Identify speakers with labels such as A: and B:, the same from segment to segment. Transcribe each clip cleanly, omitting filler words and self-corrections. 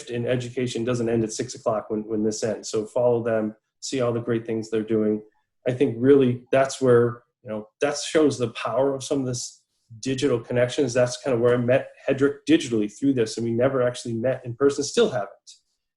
A: shift in education doesn't end at 6 o'clock when this ends. So follow them, see all the great things they're doing. I think really that's where, that shows the power of some of this digital connections. That's kind of where I met Hedrick digitally through this, and we never actually met in person, still haven't.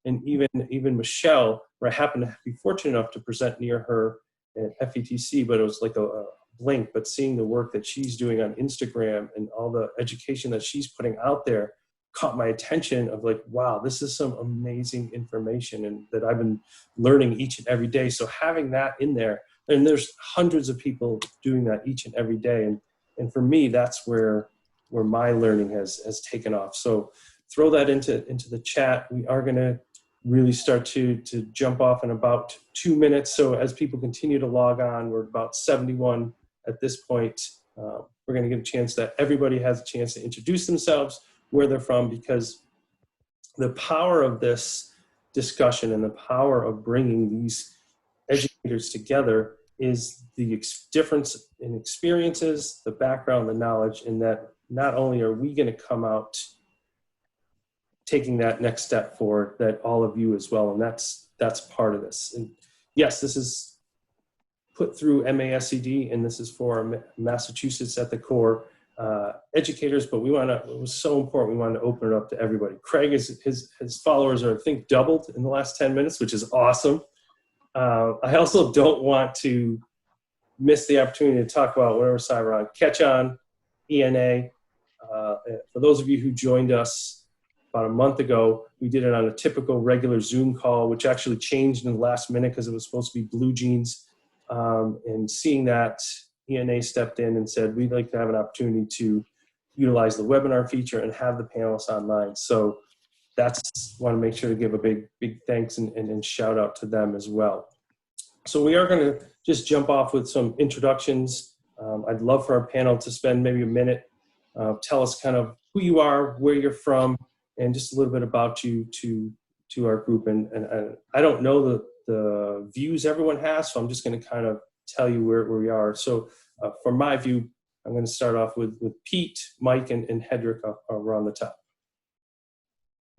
A: And even Michelle, where I happened to be fortunate enough to present near her at FETC, but it was like a blink, but seeing the work that she's doing on Instagram and all the education that she's putting out there caught my attention of like, wow, this is some amazing information and that I've been learning each and every day. So having that in there, and there's hundreds of people doing that each and every day. And for me, that's where my learning has taken off. So throw that into the chat. We are going to really start to jump off in about 2 minutes. So as people continue to log on, we're about 71 at this point. We're going to give a chance that everybody has a chance to introduce themselves, where they're from, because the power of this discussion and the power of bringing these educators together is the difference in experiences, the background, the knowledge, and that not only are we going to come out taking that next step forward, that all of you as well, and that's part of this. And yes, this is put through MASCD, and this is for Massachusetts at the core educators, but it was so important, we wanted to open it up to everybody. Craig, his followers are, I think, doubled in the last 10 minutes, which is awesome. I also don't want to miss the opportunity to talk about whatever side we're on. Catch On, ENA. For those of you who joined us about a month ago, we did it on a typical regular Zoom call, which actually changed in the last minute because it was supposed to be Blue Jeans. And seeing that, ENA stepped in and said, we'd like to have an opportunity to utilize the webinar feature and have the panelists online. So want to make sure to give a big thanks and shout out to them as well. So we are going to just jump off with some introductions. I'd love for our panel to spend maybe a minute, tell us kind of who you are, where you're from, and just a little bit about you to our group. And I don't know the views everyone has, so I'm just going to kind of tell you where we are. So from my view, I'm going to start off with Pete, Mike, and Hedrick are on the top.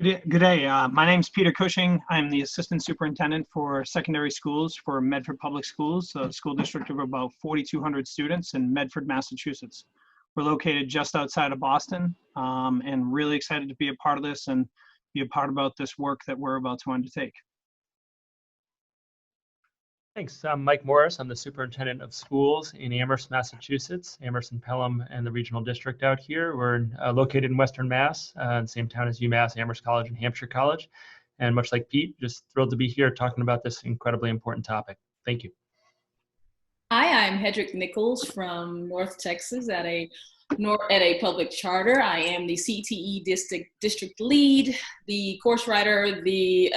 B: Good day. My name's Peter Cushing. I'm the Assistant Superintendent for Secondary Schools for Medford Public Schools, a school district of about 4,200 students in Medford, Massachusetts. We're located just outside of Boston, and really excited to be a part of this and be a part about this work that we're about to undertake.
C: Thanks. I'm Mike Morris. I'm the Superintendent of Schools in Amherst, Massachusetts, Amherst and Pelham and the regional district out here. We're located in Western Mass, in the same town as UMass, Amherst College, and Hampshire College. And much like Pete, just thrilled to be here talking about this incredibly important topic. Thank you.
D: Hi, I'm Hedrick Nichols from North Texas at a public charter. I am the CTE district lead, the course writer, the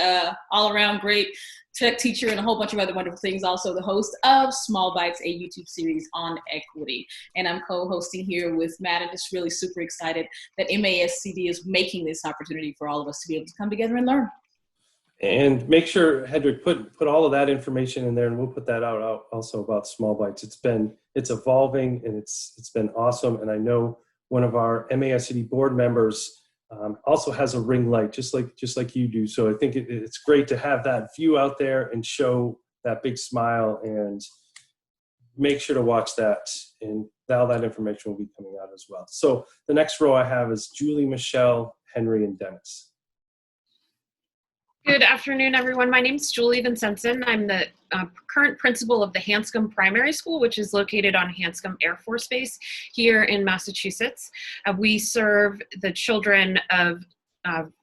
D: all-around great tech teacher, and a whole bunch of other wonderful things. Also the host of Small Bites, a YouTube series on equity. And I'm co-hosting here with Matt, and just really super excited that MASCD is making this opportunity for all of us to be able to come together and learn.
A: And make sure, Hedrick, put all of that information in there, and we'll put that out also about Small Bites. It's evolving, and it's been awesome. And I know one of our MASCD board members also has a ring light, just like you do. So I think it's great to have that view out there and show that big smile, and make sure to watch that. And all that information will be coming out as well. So the next row I have is Julie, Michelle, Henry, and Dennis.
E: Good afternoon, everyone. My name is Julie Vincenson. I'm the current principal of the Hanscom Primary School, which is located on Hanscom Air Force Base here in Massachusetts. We serve the children of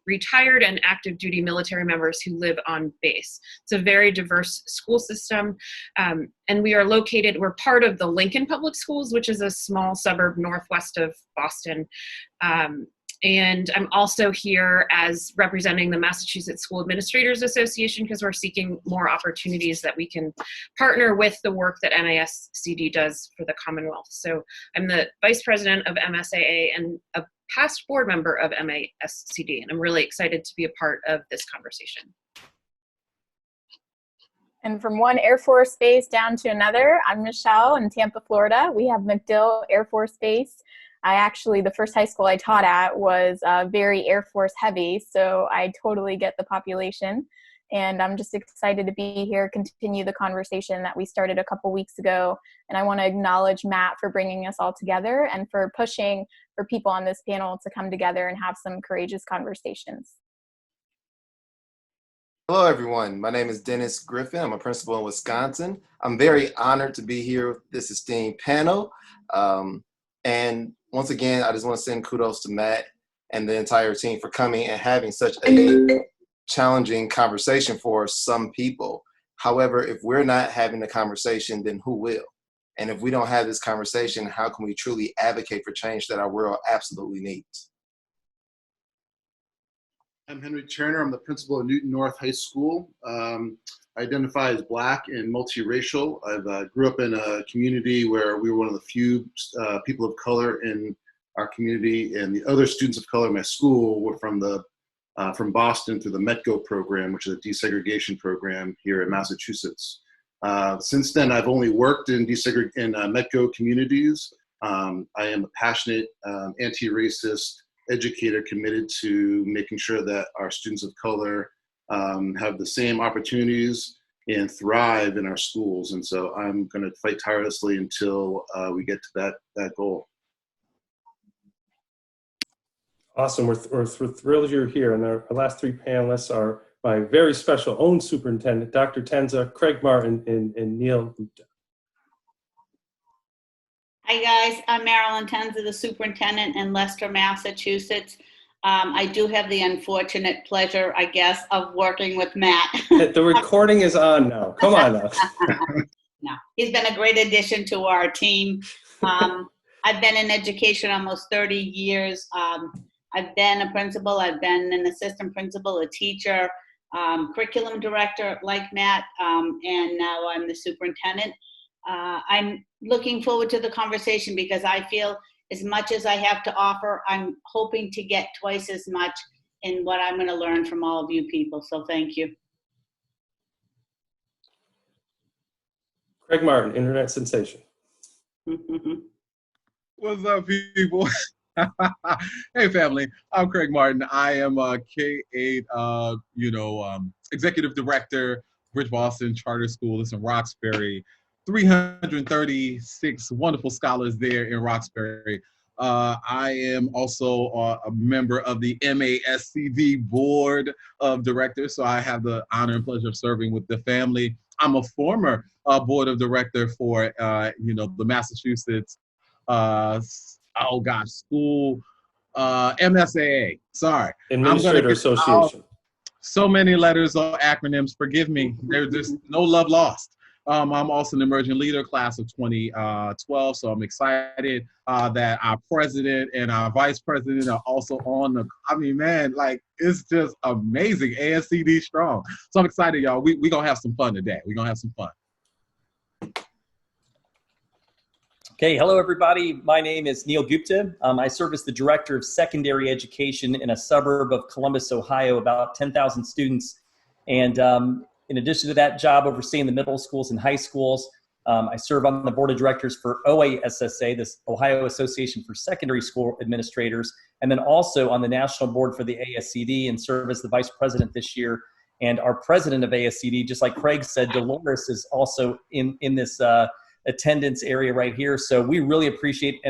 E: retired and active duty military members who live on base. It's a very diverse school system. And we're part of the Lincoln Public Schools, which is a small suburb northwest of Boston. And I'm also here as representing the Massachusetts School Administrators Association, because we're seeking more opportunities that we can partner with the work that MASCD does for the Commonwealth. So I'm the Vice President of MSAA and a past board member of MASCD, and I'm really excited to be a part of this conversation.
F: And from one Air Force base down to another, I'm Michelle in Tampa, Florida. We have MacDill Air Force Base. The first high school I taught at was very Air Force heavy, so I totally get the population. And I'm just excited to be here, continue the conversation that we started a couple weeks ago. And I want to acknowledge Matt for bringing us all together and for pushing for people on this panel to come together and have some courageous conversations.
G: Hello, everyone. My name is Dennis Griffin. I'm a principal in Wisconsin. I'm very honored to be here with this esteemed panel. And once again, I just want to send kudos to Matt and the entire team for coming and having such a challenging conversation for some people. However, if we're not having the conversation, then who will? And if we don't have this conversation, how can we truly advocate for change that our world absolutely needs?
H: I'm Henry Turner. I'm the principal of Newton North High School. I identify as Black and multiracial. I grew up in a community where we were one of the few people of color in our community, and the other students of color in my school were from Boston through the METGO program, which is a desegregation program here in Massachusetts. Since then, I've only worked in METGO communities. I am a passionate anti-racist educator committed to making sure that our students of color have the same opportunities and thrive in our schools. And so I'm going to fight tirelessly until we get to that goal.
A: Awesome. We're thrilled you're here. And our last three panelists are my very special own superintendent, Dr. Tenza, Craig Martin, and Neil Gupta.
I: Hi guys, I'm Marilyn Titus, the superintendent in Leicester, Massachusetts. I do have the unfortunate pleasure, I guess, of working with Matt.
A: The recording is on now. Come on now.
I: No, he's been a great addition to our team. I've been in education almost 30 years. I've been a principal, I've been an assistant principal, a teacher, curriculum director like Matt, and now I'm the superintendent. I'm looking forward to the conversation because I feel as much as I have to offer, I'm hoping to get twice as much in what I'm going to learn from all of you people. So thank you.
A: Craig Martin, internet sensation.
J: What's up, people? Hey, family. I'm Craig Martin. I am a K-8, executive director, Bridge Boston Charter School. It's in Roxbury. 336 wonderful scholars there in Roxbury. I am also a member of the MASCD board of directors, so I have the honor and pleasure of serving with the family. I'm a former board of director for, the Massachusetts, school, MSAA, sorry.
A: Administrator Association.
J: So many letters or acronyms, forgive me. There's just no love lost. I'm also an emerging leader class of 2012, so I'm excited that our president and our vice president are also on the, it's just amazing, ASCD strong. So I'm excited, y'all. We're going to have some fun today. We're going to have some fun.
K: Okay, hello everybody. My name is Neil Gupta. I serve as the Director of Secondary Education in a suburb of Columbus, Ohio, about 10,000 students. And in addition to that job overseeing the middle schools and high schools, I serve on the board of directors for OASSA, this Ohio Association for Secondary School Administrators, and then also on the national board for the ASCD and serve as the vice president this year. And our president of ASCD, just like Craig said, Dolores is also in this attendance area right here. So we really appreciate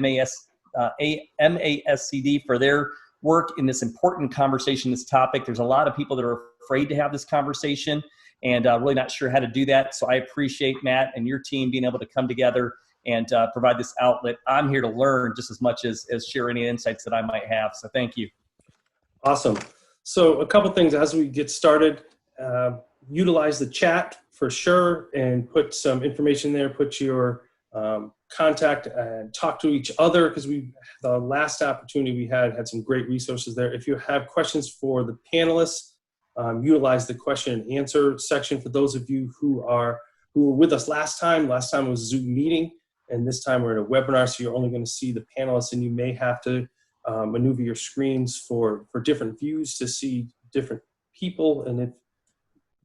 K: MASCD for their work in this important conversation, this topic. There's a lot of people that are afraid to have this conversation and really not sure how to do that. So I appreciate Matt and your team being able to come together and provide this outlet. I'm here to learn just as much as share any insights that I might have. So thank you.
A: Awesome. So a couple things as we get started. Utilize the chat for sure and put some information there, put your contact and talk to each other, because the last opportunity we had some great resources there. If you have questions for the panelists, utilize the question and answer section. For those of you who were with us last time was a Zoom meeting, and this time we're at a webinar, so you're only going to see the panelists, and you may have to maneuver your screens for different views to see different people. And if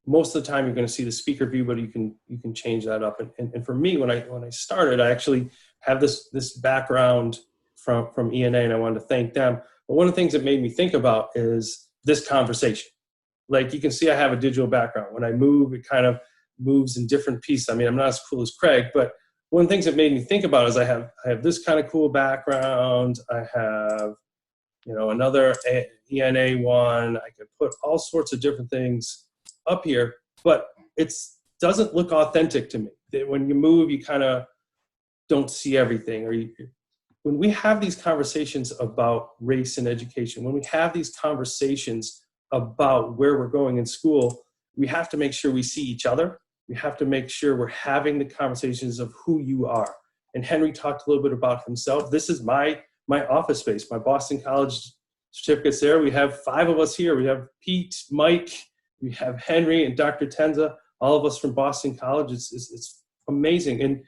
A: most of the time you're going to see the speaker view, but you can change that up. And for me, when I started, I actually have this background from ENA, and I wanted to thank them. But one of the things that made me think about is this conversation. Like you can see I have a digital background. When I move, it kind of moves in different pieces. I mean, I'm not as cool as Craig, but one of the things that made me think about is I have this kind of cool background. I have, another ENA one. I could put all sorts of different things up here, but it doesn't look authentic to me. When you move, you kind of don't see everything. When we have these conversations about race and education, when we have these conversations about where we're going in school, we have to make sure we see each other. We have to make sure we're having the conversations of who you are. And Henry talked a little bit about himself. This is my office space, my Boston College certificates there. We have 5 of us here. We have Pete, Mike, we have Henry, and Dr. Tenza, all of us from Boston College. It's amazing. And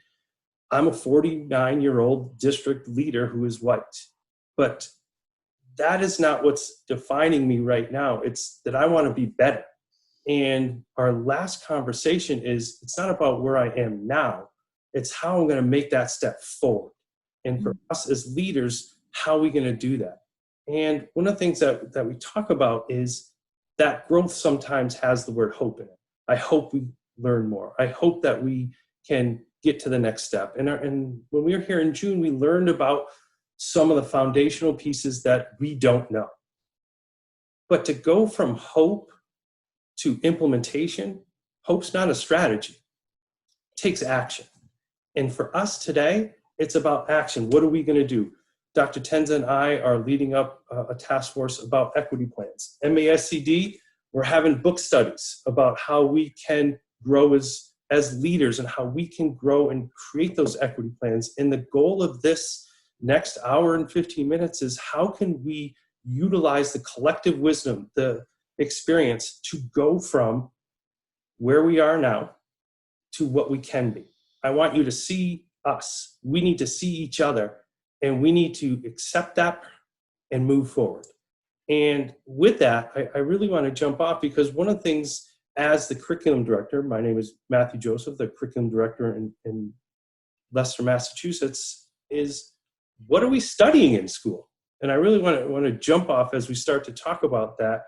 A: I'm a 49-year-old district leader who is white. But that is not what's defining me right now. It's that I want to be better. And our last conversation is, it's not about where I am now. It's how I'm going to make that step forward. And for us as leaders, how are we going to do that? And one of the things that we talk about is that growth sometimes has the word hope in it. I hope we learn more. I hope that we can get to the next step. And when we were here in June, we learned about some of the foundational pieces that we don't know. But to go from hope to implementation, hope's not a strategy. It takes action. And for us today, it's about action. What are we going to do? Dr. Tenza and I are leading up a task force about equity plans. MASCD, we're having book studies about how we can grow as leaders and how we can grow and create those equity plans. And the goal of this next hour and 15 minutes is how can we utilize the collective wisdom, the experience to go from where we are now to what we can be. I want you to see us. We need to see each other, and we need to accept that and move forward. And with that, I really want to jump off, because one of the things as the curriculum director, my name is Matthew Joseph, the curriculum director in Leicester, Massachusetts, is what are we studying in school? And I really want to jump off as we start to talk about that.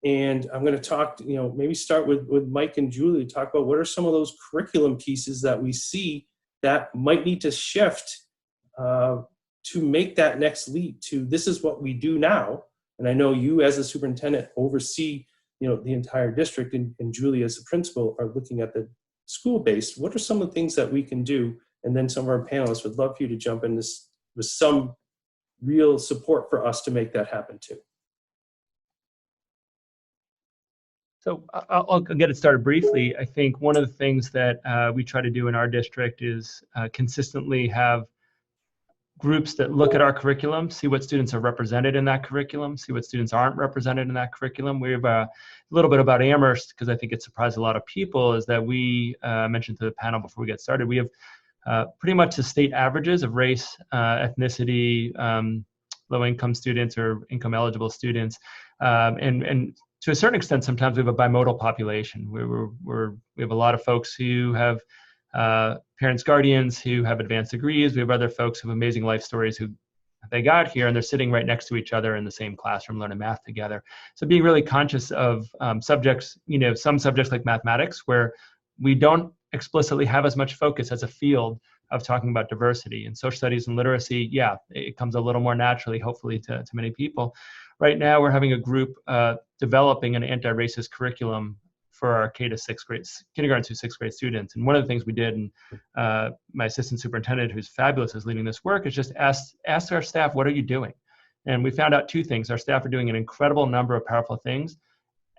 A: And I'm going to talk, maybe start with Mike and Julie, talk about what are some of those curriculum pieces that we see that might need to shift to make that next leap to this is what we do now. And I know you as a superintendent oversee, the entire district, and Julie as the principal are looking at the school-based. What are some of the things that we can do? And then some of our panelists would love for you to jump in this with some real support for us to make that happen too.
C: So I'll get it started briefly. I think one of the things that we try to do in our district is consistently have groups that look at our curriculum, see what students are represented in that curriculum, see what students aren't represented in that curriculum. We have a little bit about Amherst, because I think it surprised a lot of people, is that we mentioned to the panel before we get started, we have pretty much the state averages of race, ethnicity, low-income students or income-eligible students, and to a certain extent, sometimes we have a bimodal population. We have a lot of folks who have parents, guardians who have advanced degrees. We have other folks who have amazing life stories who they got here and they're sitting right next to each other in the same classroom learning math together. So being really conscious of subjects, some subjects like mathematics, where we don't explicitly have as much focus as a field of talking about diversity. And social studies and literacy, yeah, it comes a little more naturally, hopefully, to many people. Right now, we're having a group developing an anti-racist curriculum for our kindergarten through sixth grade students. And one of the things we did, and my assistant superintendent, who's fabulous, is leading this work, is just ask our staff, what are you doing? And we found out 2 things. Our staff are doing an incredible number of powerful things,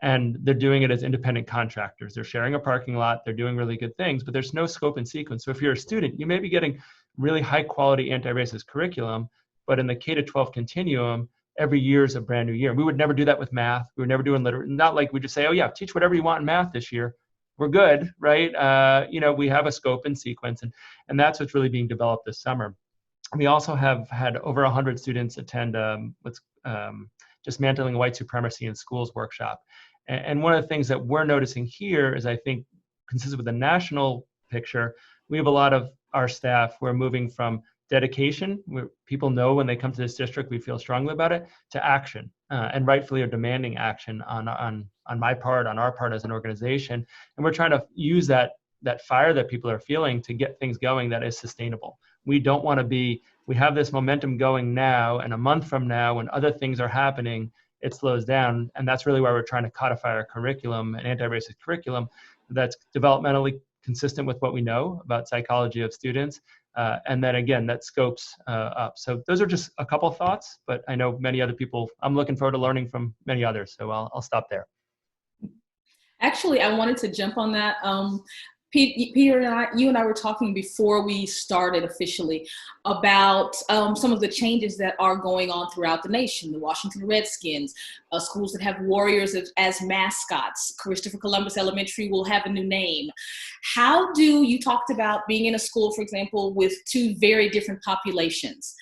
C: and they're doing it as independent contractors. They're sharing a parking lot, they're doing really good things, but there's no scope and sequence. So if you're a student, you may be getting really high quality anti-racist curriculum, but in the K-12 continuum, every year is a brand new year. We would never do that with math. We would never do in literature. Not like we just say, oh yeah, teach whatever you want in math this year. We're good, right? We have a scope and sequence, and that's what's really being developed this summer. We also have had over 100 students attend what's Dismantling White Supremacy in Schools workshop. And one of the things that we're noticing here is, I think, consistent with the national picture, we have a lot of our staff who are moving from dedication, where people know when they come to this district, we feel strongly about it, to action, and rightfully are demanding action on my part, on our part as an organization. And we're trying to use that fire that people are feeling to get things going that is sustainable. We don't want to we have this momentum going now, and a month from now, when other things are happening, it slows down. And that's really why we're trying to codify our curriculum, an anti-racist curriculum that's developmentally consistent with what we know about psychology of students. And then again, that scopes up. So those are just a couple of thoughts, but I know many other people, I'm looking forward to learning from many others. So I'll stop there.
D: Actually, I wanted to jump on that. Peter and you and I were talking before we started officially about some of the changes that are going on throughout the nation. The Washington Redskins, schools that have warriors as mascots. Christopher Columbus Elementary will have a new name. You talked about being in a school, for example, with two very different populations.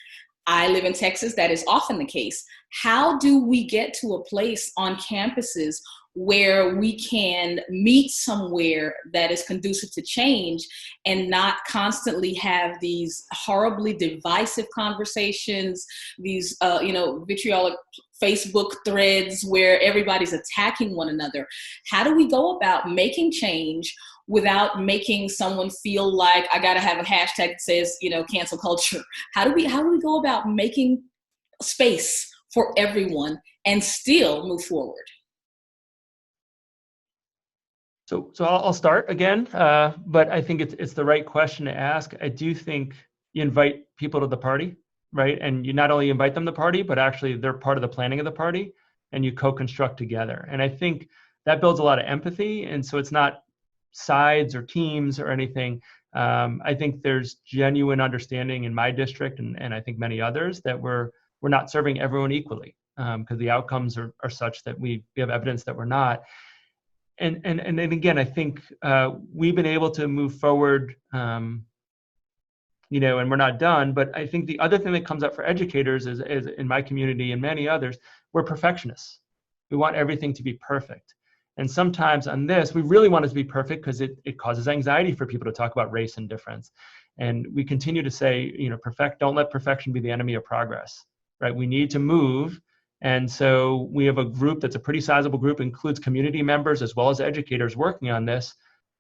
D: I live in Texas. That is often the case. How do we get to a place on campuses where we can meet somewhere that is conducive to change and not constantly have these horribly divisive conversations, these vitriolic Facebook threads where everybody's attacking one another? How do we go about making change without making someone feel like I got to have a hashtag that says, cancel culture? How do we go about making space for everyone and still move forward?
C: So I'll start again, but I think it's the right question to ask. I do think you invite people to the party, right? And you not only invite them to the party, but actually they're part of the planning of the party, and you co-construct together. And I think that builds a lot of empathy. And so it's not sides or teams or anything. I think there's genuine understanding in my district, and I think many others, that we're not serving everyone equally, because the outcomes are such that we have evidence that we're not. And then again, I think we've been able to move forward, and we're not done. But I think the other thing that comes up for educators is in my community and many others, we're perfectionists. We want everything to be perfect. And sometimes on this, we really want it to be perfect because it causes anxiety for people to talk about race and difference. And we continue to say, don't let perfection be the enemy of progress, right? We need to move. And so we have a group that's a pretty sizable group, includes community members as well as educators working on this.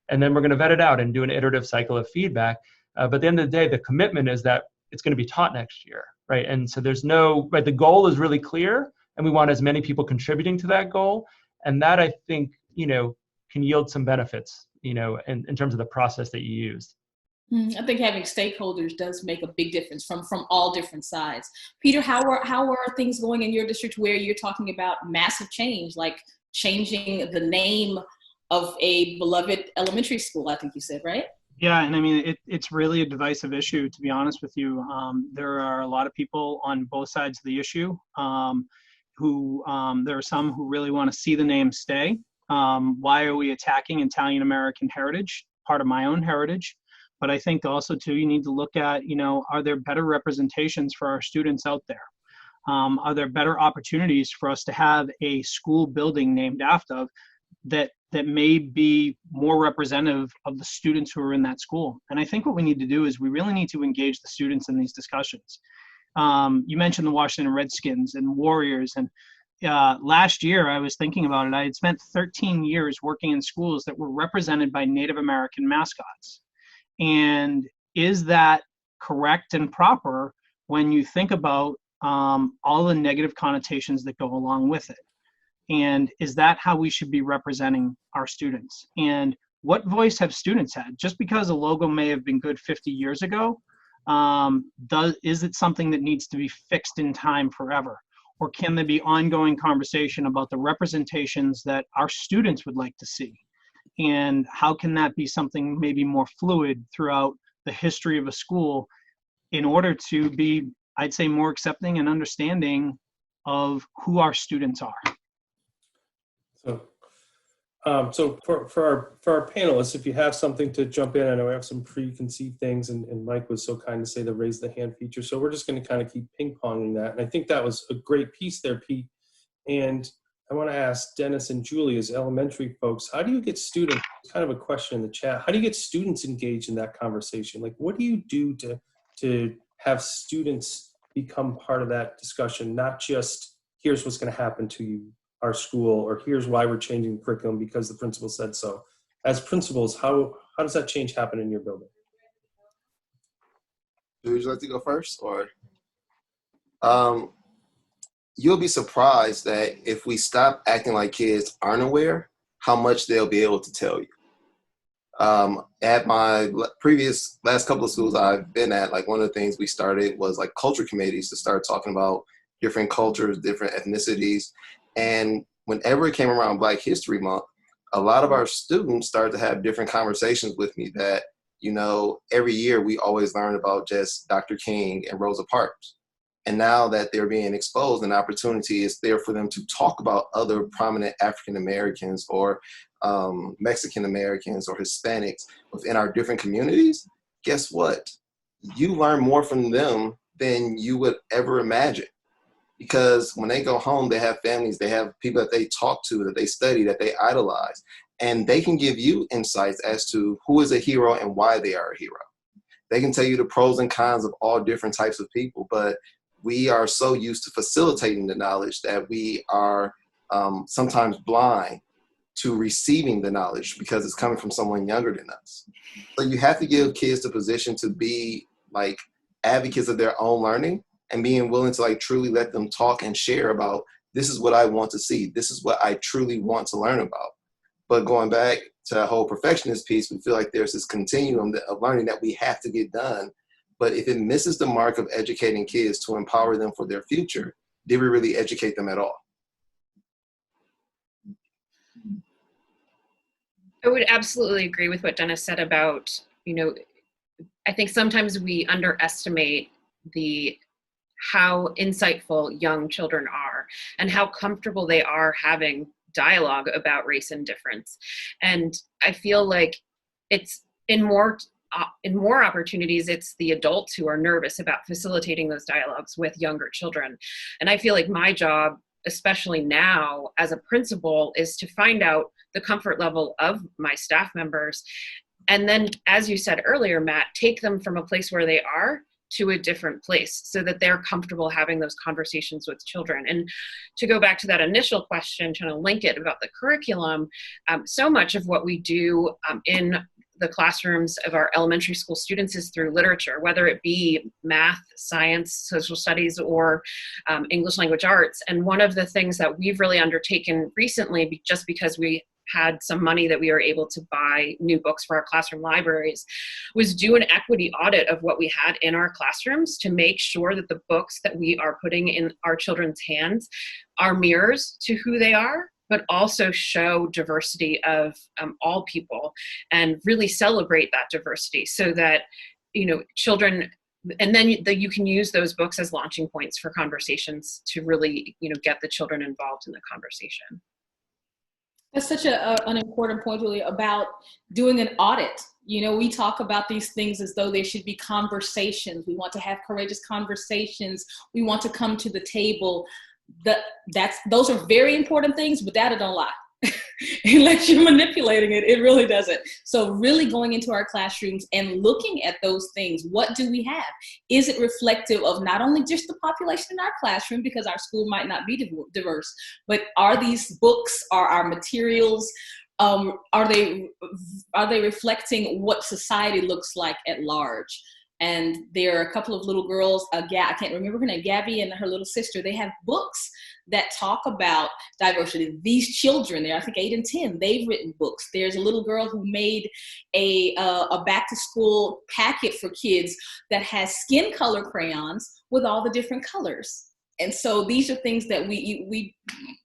C: And then we're going to vet it out and do an iterative cycle of feedback. But at the end of the day, the commitment is that it's going to be taught next year, right? And so the goal is really clear, and we want as many people contributing to that goal. And that, I think, can yield some benefits, in terms of the process that you used.
D: I think having stakeholders does make a big difference from all different sides. Peter, how are things going in your district where you're talking about massive change, like changing the name of a beloved elementary school, I think you said, right?
B: Yeah, and I mean, it's really a divisive issue, to be honest with you. There are a lot of people on both sides of the issue there are some who really want to see the name stay. Why are we attacking Italian American heritage, part of my own heritage? But I think also, too, you need to look at, are there better representations for our students out there? Are there better opportunities for us to have a school building named after that may be more representative of the students who are in that school? And I think what we need to do is we really need to engage the students in these discussions. You mentioned the Washington Redskins and Warriors. And last year, I was thinking about it. I had spent 13 years working in schools that were represented by Native American mascots. And is that correct and proper when you think about all the negative connotations that go along with it? And is that how we should be representing our students? And what voice have students had? Just because a logo may have been good 50 years ago, is it something that needs to be fixed in time forever? Or can there be ongoing conversation about the representations that our students would like to see? And how can that be something maybe more fluid throughout the history of a school in order to be, I'd say, more accepting and understanding of who our students are?
A: So for our panelists, if you have something to jump in, I know we have some preconceived things, and Mike was so kind to say the raise the hand feature. So we're just going to kind of keep ping-ponging that. And I think that was a great piece there, Pete. And I want to ask Dennis and Julie, as elementary folks, how do you get students, kind of a question in the chat, how do you get students engaged in that conversation? Like, what do you do to have students become part of that discussion, not just here's what's going to happen to our school, or here's why we're changing the curriculum because the principal said so. As principals, how does that change happen in your building?
G: Would you like to go first, or? You'll be surprised that if we stop acting like kids aren't aware, how much they'll be able to tell you. At my last couple of schools I've been at, like one of the things we started was like culture committees to start talking about different cultures, different ethnicities. And whenever it came around Black History Month, a lot of our students started to have different conversations with me that, you know, every year we always learn about just Dr. King and Rosa Parks. And now that they're being exposed, an opportunity is there for them to talk about other prominent African Americans or Mexican Americans or Hispanics within our different communities. Guess what? You learn more from them than you would ever imagine. Because when they go home, they have families, they have people that they talk to, that they study, that they idolize. And they can give you insights as to who is a hero and why they are a hero. They can tell you the pros and cons of all different types of people, but we are so used to facilitating the knowledge that we are sometimes blind to receiving the knowledge because it's coming from someone younger than us. So you have to give kids the position to be like advocates of their own learning and being willing to like truly let them talk and share about, this is what I want to see. This is what I truly want to learn about. But going back to that whole perfectionist piece, we feel like there's this continuum of learning that we have to get done. But if it misses the mark of educating kids to empower them for their future, did we really educate them at all?
E: I would absolutely agree with what Dennis said about, you know, I think sometimes we underestimate how insightful young children are and how comfortable they are having dialogue about race and difference. And I feel like it's in more opportunities, it's the adults who are nervous about facilitating those dialogues with younger children. And I feel like my job, especially now as a principal, is to find out the comfort level of my staff members. And then, as you said earlier, Matt, take them from a place where they are to a different place so that they're comfortable having those conversations with children. And to go back to that initial question, trying to link it about the curriculum, so much of what we do in the classrooms of our elementary school students is through literature, whether it be math, science, social studies, or English language arts. And one of the things that we've really undertaken recently, just because we had some money that we were able to buy new books for our classroom libraries, was do an equity audit of what we had in our classrooms to make sure that the books that we are putting in our children's hands are mirrors to who they are, but also show diversity of all people and really celebrate that diversity so that, you know, children, and then you can use those books as launching points for conversations to really, you know, get the children involved in the conversation.
D: That's such an important point, really, about doing an audit. You know, we talk about these things as though they should be conversations. We want to have courageous conversations. We want to come to the table. Those are very important things, but data don't lie. Unless you're manipulating it, it really doesn't. So really going into our classrooms and looking at those things. What do we have? Is it reflective of not only just the population in our classroom, because our school might not be diverse, but are these books, are our materials, are they reflecting what society looks like at large? And there are a couple of little girls, I can't remember her name, Gabby and her little sister, they have books that talk about diversity. These children, they're I think 8 and 10, they've written books. There's a little girl who made a back to school packet for kids that has skin color crayons with all the different colors. And so these are things that we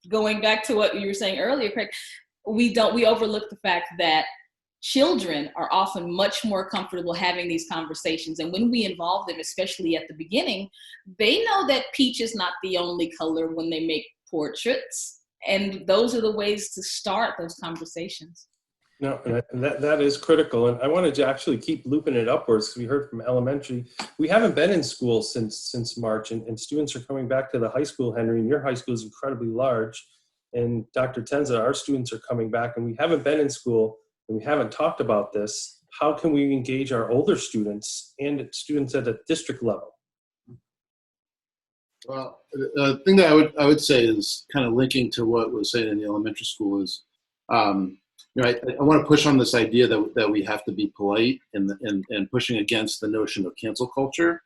D: going back to what you were saying earlier, Craig, we overlook the fact that children are often much more comfortable having these conversations. And when we involve them, especially at the beginning, they know that peach is not the only color when they make portraits. And those are the ways to start those conversations.
A: No, and that is critical. And I wanted to actually keep looping it upwards because we heard from elementary. We haven't been in school since March, and students are coming back to the high school, Henry, and your high school is incredibly large. And Dr. Tenza, our students are coming back, and we haven't been in school. And we haven't talked about this. How can we engage our older students and students at a district level?
H: Well, the thing that I would say is kind of linking to what was said in the elementary school is, you know, I want to push on this idea that we have to be polite and pushing against the notion of cancel culture,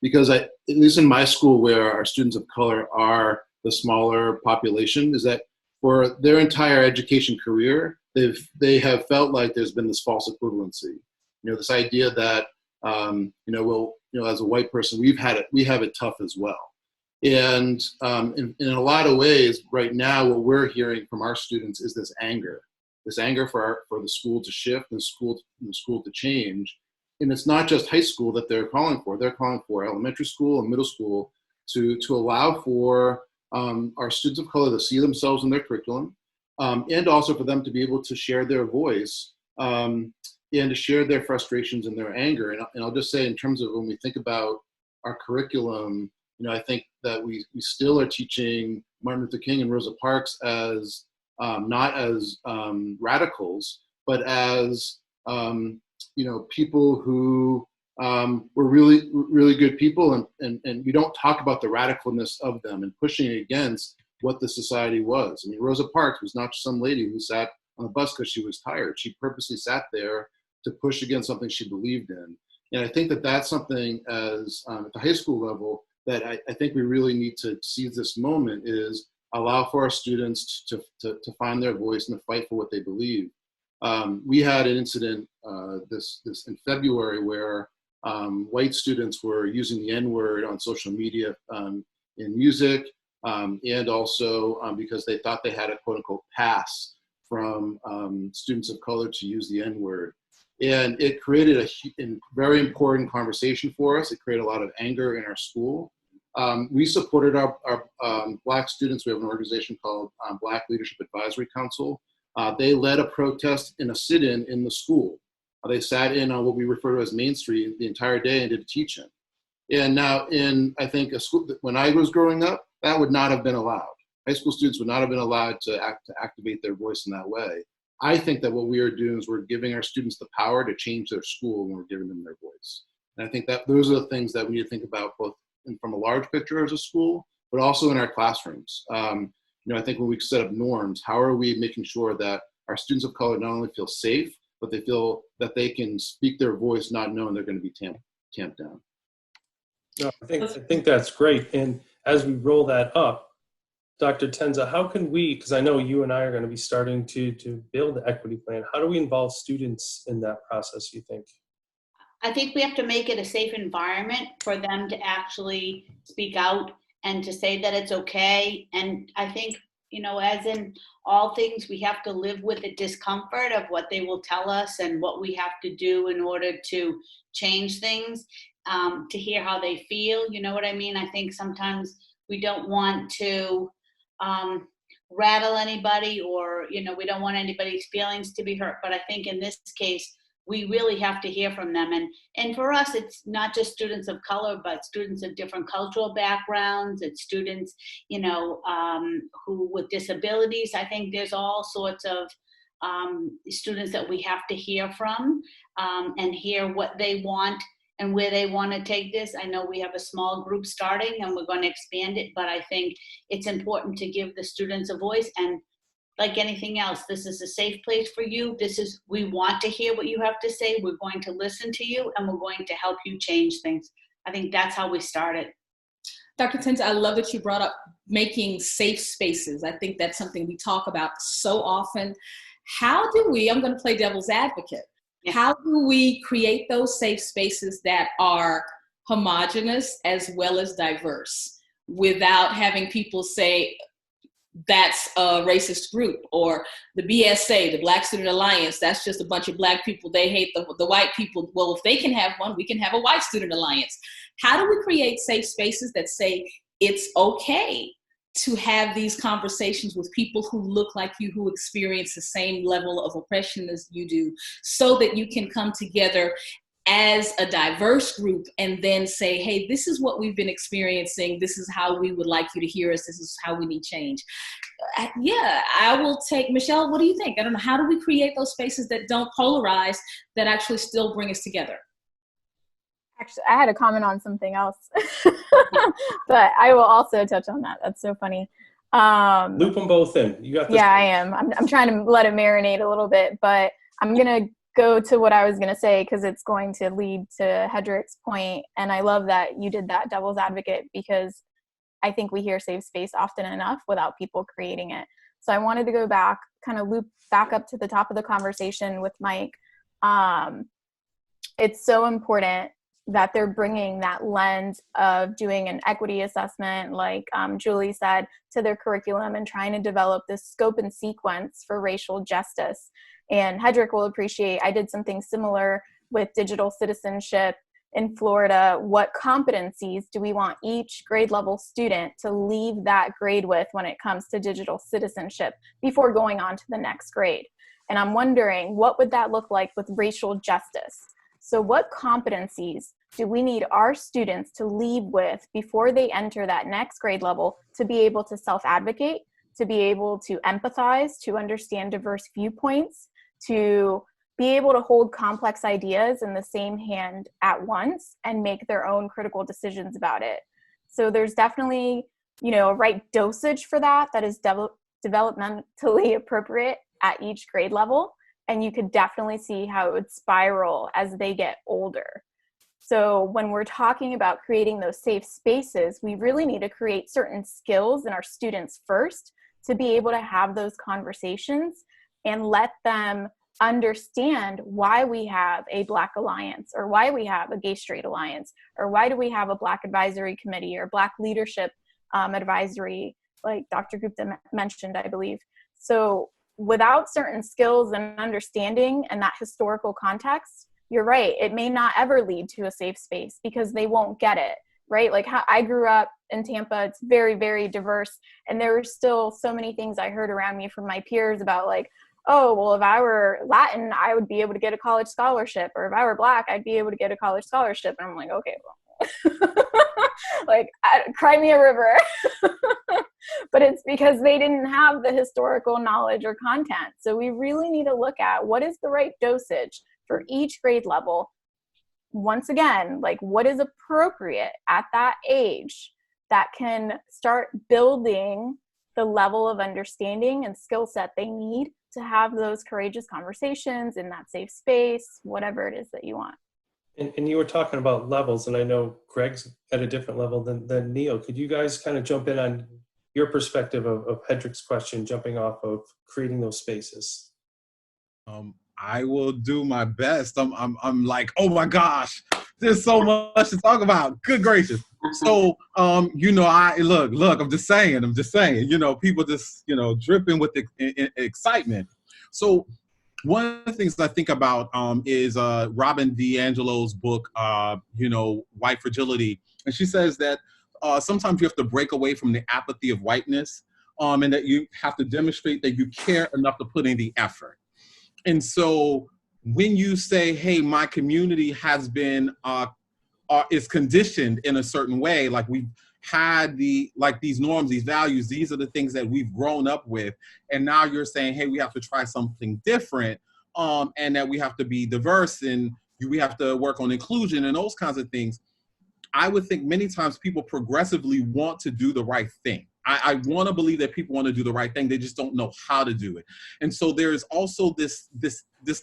H: because at least in my school, where our students of color are the smaller population, is that for their entire education career, they have felt like there's been this false equivalency. You know, this idea that you know, well, you know, as a white person, we have it tough as well. And in a lot of ways, right now, what we're hearing from our students is this anger for the school to shift and the school to change. And it's not just high school that they're calling for. They're calling for elementary school and middle school to allow for our students of color to see themselves in their curriculum, and also for them to be able to share their voice and to share their frustrations and their anger. And I'll just say, in terms of when we think about our curriculum, you know, I think that we still are teaching Martin Luther King and Rosa Parks as not as radicals, but as you know, people who were really, really good people, and we don't talk about the radicalness of them and pushing against what the society was. I mean, Rosa Parks was not just some lady who sat on the bus because she was tired. She purposely sat there to push against something she believed in. And I think that that's something, as at the high school level, that I think we really need to seize this moment, is allow for our students to find their voice and to fight for what they believe. We had an incident this in February where white students were using the N-word on social media in music, and also because they thought they had a quote unquote pass from students of color to use the N-word. And it created a very important conversation for us. It created a lot of anger in our school. We supported our Black students. We have an organization called Black Leadership Advisory Council. They led a protest in a sit-in in the school. They sat in on what we refer to as Main Street the entire day and did a teach-in. And now I think a school, when I was growing up, that would not have been allowed. High school students would not have been allowed to activate their voice in that way. I think that what we are doing is we're giving our students the power to change their school when we're giving them their voice. And I think that those are the things that we need to think about, both from a large picture as a school, but also in our classrooms. You know, I think when we set up norms, how are we making sure that our students of color not only feel safe, but they feel that they can speak their voice, not knowing they're going to be tamped down.
A: No, I think that's great. And as we roll that up, Dr. Tenza, how can we, because I know you and I are going to be starting to build the equity plan, how do we involve students in that process, you think?
I: I think we have to make it a safe environment for them to actually speak out and to say that it's okay. And I think, you know, as in all things, we have to live with the discomfort of what they will tell us and what we have to do in order to change things, to hear how they feel. You know what I mean? I think sometimes we don't want to rattle anybody, or, you know, we don't want anybody's feelings to be hurt. But I think in this case, we really have to hear from them. And for us, it's not just students of color, but students of different cultural backgrounds. It's students, you know, who with disabilities. I think there's all sorts of students that we have to hear from, and hear what they want and where they want to take this. I know we have a small group starting and we're going to expand it, but I think it's important to give the students a voice. And like anything else, this is a safe place for you. We want to hear what you have to say. We're going to listen to you, and we're going to help you change things. I think that's how we started.
D: Dr. Tenza, I love that you brought up making safe spaces. I think that's something we talk about so often. How do we, I'm going to play devil's advocate, how do we create those safe spaces that are homogenous as well as diverse without having people say, that's a racist group, or the BSA, the Black Student Alliance, that's just a bunch of Black people, they hate the white people. Well, if they can have one, we can have a white student alliance. How do we create safe spaces that say it's okay to have these conversations with people who look like you, who experience the same level of oppression as you do, so that you can come together as a diverse group and then say, hey, this is what we've been experiencing. This is how we would like you to hear us. This is how we need change. Yeah, I will take, Michelle, what do you think? I don't know, how do we create those spaces that don't polarize, that actually still bring us together?
F: Actually, I had a comment on something else, but I will also touch on that. That's so funny.
A: Loop them both in. You got this.
F: Yeah, I am. I'm trying to let it marinate a little bit, but I'm going to go to what I was going to say because it's going to lead to Hedrick's point. And I love that you did that devil's advocate because I think we hear safe space often enough without people creating it. So I wanted to go back, kind of loop back up to the top of the conversation with Mike. It's so important that they're bringing that lens of doing an equity assessment, like Julie said, to their curriculum and trying to develop this scope and sequence for racial justice. And Hedrick will appreciate, I did something similar with digital citizenship in Florida. What competencies do we want each grade level student to leave that grade with when it comes to digital citizenship before going on to the next grade? And I'm wondering, what would that look like with racial justice? So what competencies do we need our students to leave with before they enter that next grade level to be able to self-advocate, to be able to empathize, to understand diverse viewpoints, to be able to hold complex ideas in the same hand at once and make their own critical decisions about it? So there's definitely, a right dosage for that is developmentally appropriate at each grade level. And you could definitely see how it would spiral as they get older. So when we're talking about creating those safe spaces, we really need to create certain skills in our students first to be able to have those conversations and let them understand why we have a Black Alliance or why we have a Gay Straight Alliance or why do we have a Black Advisory Committee or Black Leadership Advisory, like Dr. Gupta mentioned, I believe. So without certain skills and understanding and that historical context, you're right, it may not ever lead to a safe space because they won't get it, right? Like how I grew up in Tampa, it's very, very diverse. And there were still so many things I heard around me from my peers about like, oh, well, if I were Latin, I would be able to get a college scholarship. Or if I were Black, I'd be able to get a college scholarship. And I'm like, okay, well, like, cry me a river. But it's because they didn't have the historical knowledge or content. So we really need to look at what is the right dosage for each grade level. Once again, like what is appropriate at that age that can start building the level of understanding and skill set they need to have those courageous conversations in that safe space, whatever it is that you want.
A: And you were talking about levels, and I know Greg's at a different level than Neil. Could you guys kind of jump in on your perspective of Hedrick's question, jumping off of creating those spaces?
J: I will do my best. I'm like, oh my gosh, there's so much to talk about. Good gracious. So, look, I'm just saying, people just, dripping with excitement. So one of the things I think about is Robin DiAngelo's book, White Fragility. And she says that sometimes you have to break away from the apathy of whiteness and that you have to demonstrate that you care enough to put in the effort. And so when you say, hey, my community has been, is conditioned in a certain way, like we've had these norms, these values, these are the things that we've grown up with. And now you're saying, hey, we have to try something different and that we have to be diverse and we have to work on inclusion and those kinds of things. I would think many times people progressively want to do the right thing. I want to believe that people want to do the right thing. They just don't know how to do it. And so there's also this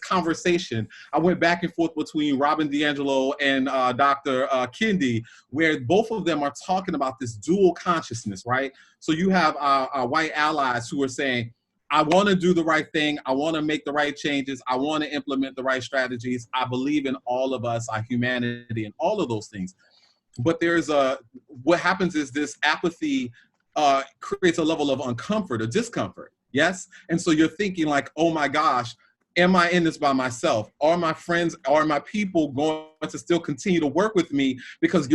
J: conversation. I went back and forth between Robin DiAngelo and Dr. Kendi, where both of them are talking about this dual consciousness, right? So you have our white allies who are saying, I want to do the right thing. I want to make the right changes. I want to implement the right strategies. I believe in all of us, our humanity, and all of those things. But what happens is this apathy creates a level of uncomfort or discomfort, yes? And so you're thinking like, oh my gosh, am I in this by myself? Are my friends, are my people going to still continue to work with me because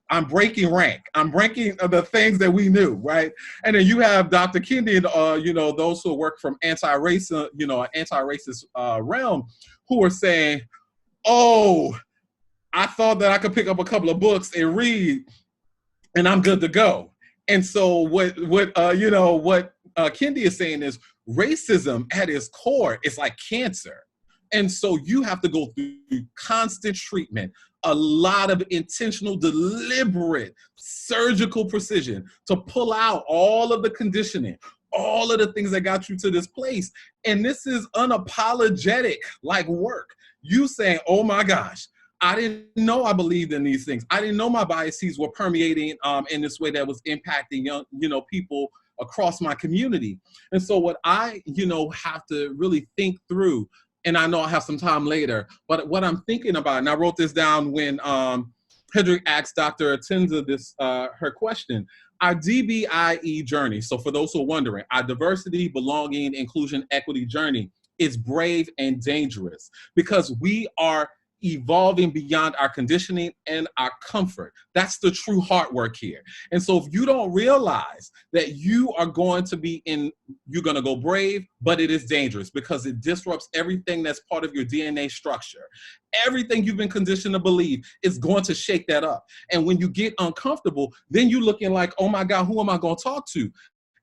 J: I'm breaking rank. I'm breaking the things that we knew, right? And then you have Dr. Kendi and, those who work from anti-racist realm who are saying, oh, I thought that I could pick up a couple of books and read and I'm good to go. And so what Kendi is saying is racism at its core is like cancer. And so you have to go through constant treatment a lot of intentional, deliberate, surgical precision to pull out all of the conditioning, all of the things that got you to this place. And this is unapologetic, like work. You saying, oh my gosh, I didn't know I believed in these things. I didn't know my biases were permeating in this way that was impacting young, people across my community. And so what I, have to really think through, and I know I'll have some time later, but what I'm thinking about, and I wrote this down when Hedrick asked Dr. Atenza this, her question, our DBIE journey. So for those who are wondering, our diversity, belonging, inclusion, equity journey is brave and dangerous because we are evolving beyond our conditioning and our comfort. That's the true hard work here. And so if you don't realize that you are going to you're going to go brave, but it is dangerous because it disrupts everything that's part of your DNA structure. Everything you've been conditioned to believe is going to shake that up. And when you get uncomfortable, then you're looking like, oh my God, who am I going to talk to?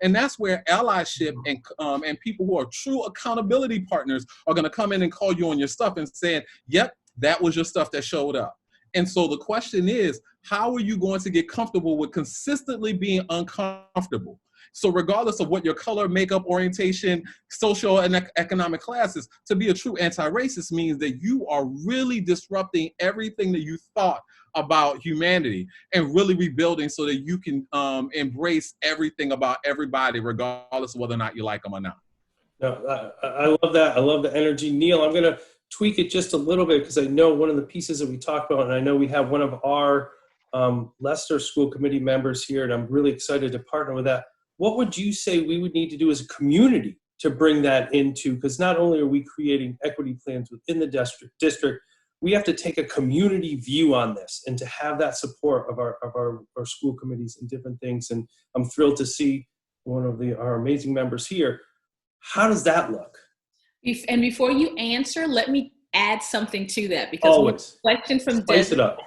J: And that's where allyship and people who are true accountability partners are going to come in and call you on your stuff and saying, yep, that was your stuff that showed up. And so the question is, how are you going to get comfortable with consistently being uncomfortable? So regardless of what your color, makeup, orientation, social and economic class is, to be a true anti-racist means that you are really disrupting everything that you thought about humanity and really rebuilding so that you can embrace everything about everybody, regardless of whether or not you like them or not.
A: No, I love that. I love the energy. Neil, I'm going to tweak it just a little bit because I know one of the pieces that we talked about, and I know we have one of our Leicester School Committee members here, and I'm really excited to partner with that. What would you say we would need to do as a community to bring that into, because not only are we creating equity plans within the district, we have to take a community view on this and to have that support of our school committees and different things. And I'm thrilled to see one of our amazing members here. How does that look?
D: And before you answer, let me add something to that, because question from
A: Spice it up.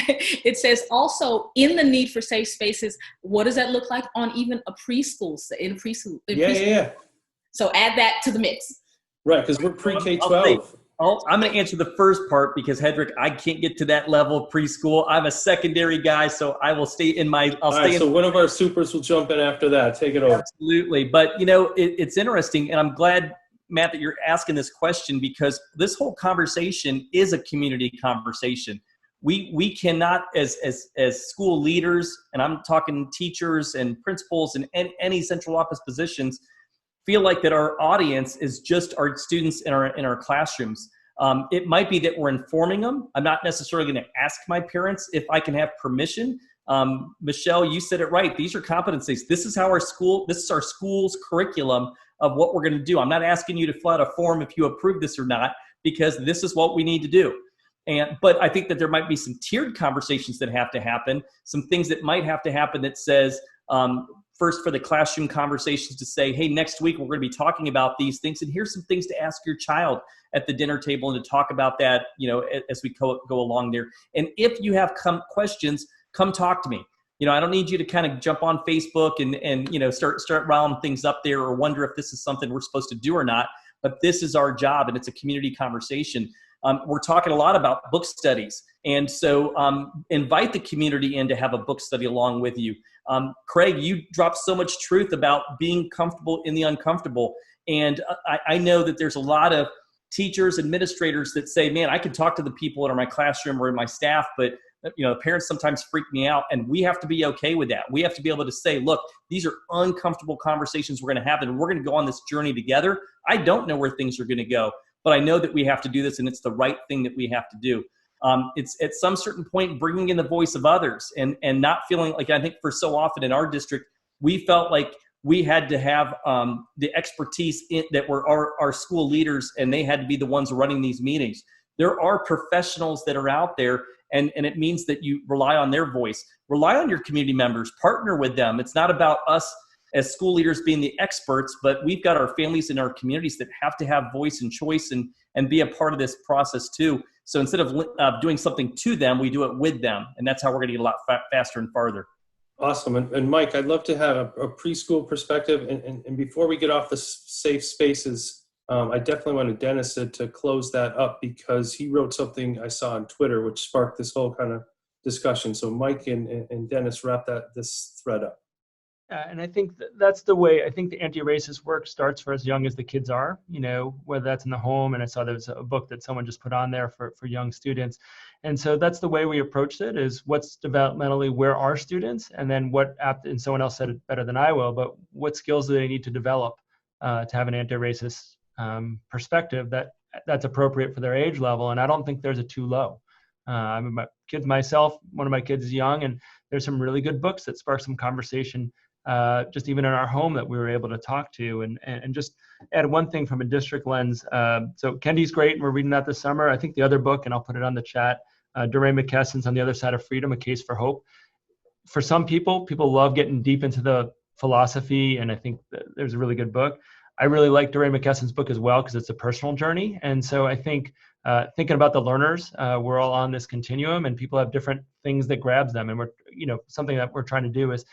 D: It says also in the need for safe spaces, what does that look like on even a preschool?
A: Yeah.
D: So add that to the mix.
A: Right, because we're pre-K-12.
K: I'm going to answer the first part because, Hedrick, I can't get to that level of preschool. I'm a secondary guy, so I will stay in my –
A: So one of our supers will jump in after that. Take it over.
K: Absolutely. But, it's interesting, and I'm glad, Matt, that you're asking this question because this whole conversation is a community conversation. We cannot, as school leaders, and I'm talking teachers and principals and any central office positions, feel like that our audience is just our students in our classrooms. It might be that we're informing them. I'm not necessarily going to ask my parents if I can have permission. Michelle, you said it right. These are competencies. This is our school's curriculum of what we're going to do. I'm not asking you to fill out a form if you approve this or not, because this is what we need to do. But I think that there might be some tiered conversations that have to happen, some things that might have to happen that says, first for the classroom conversations to say, hey, next week we're going to be talking about these things, and here's some things to ask your child at the dinner table and to talk about that, as we go along there. And if you have questions, come talk to me. I don't need you to kind of jump on Facebook and start rounding things up there or wonder if this is something we're supposed to do or not. But this is our job, and it's a community conversation. We're talking a lot about book studies. And so invite the community in to have a book study along with you. Craig, you dropped so much truth about being comfortable in the uncomfortable. And I know that there's a lot of teachers, administrators that say, man, I can talk to the people in my classroom or in my staff, but parents sometimes freak me out, and we have to be okay with that. We have to be able to say, look, these are uncomfortable conversations we're going to have, and we're going to go on this journey together. I don't know where things are going to go, but I know that we have to do this, and it's the right thing that we have to do. It's at some certain point bringing in the voice of others and not feeling like, I think for so often in our district, we felt like we had to have the expertise that were our school leaders, and they had to be the ones running these meetings. There are professionals that are out there, and it means that you rely on their voice. Rely on your community members. Partner with them. It's not about us as school leaders being the experts, but we've got our families and our communities that have to have voice and choice and be a part of this process too. So instead of doing something to them, we do it with them. And that's how we're going to get a lot faster and farther.
A: Awesome. And Mike, I'd love to have a preschool perspective. And before we get off the safe spaces I definitely wanted Dennis to close that up because he wrote something I saw on Twitter which sparked this whole kind of discussion. So Mike and Dennis wrap this thread up.
C: And I think that's the way, I think the anti-racist work starts for as young as the kids are, whether that's in the home. And I saw there was a book that someone just put on there for young students. And so that's the way we approached it, is what's developmentally, where are students? And then and someone else said it better than I will, but what skills do they need to develop to have an anti-racist perspective that's appropriate for their age level? And I don't think there's a too low. I mean, one of my kids is young, and there's some really good books that spark some conversation just even in our home that we were able to talk to. And just add one thing from a district lens. So Kendi's great, and we're reading that this summer. I think the other book, and I'll put it on the chat, Doreen McKesson's On the Other Side of Freedom, A Case for Hope. For some people love getting deep into the philosophy, and I think there's a really good book. I really like Doreen McKesson's book as well because it's a personal journey. And so I think thinking about the learners, we're all on this continuum, and people have different things that grabs them. And something that we're trying to do is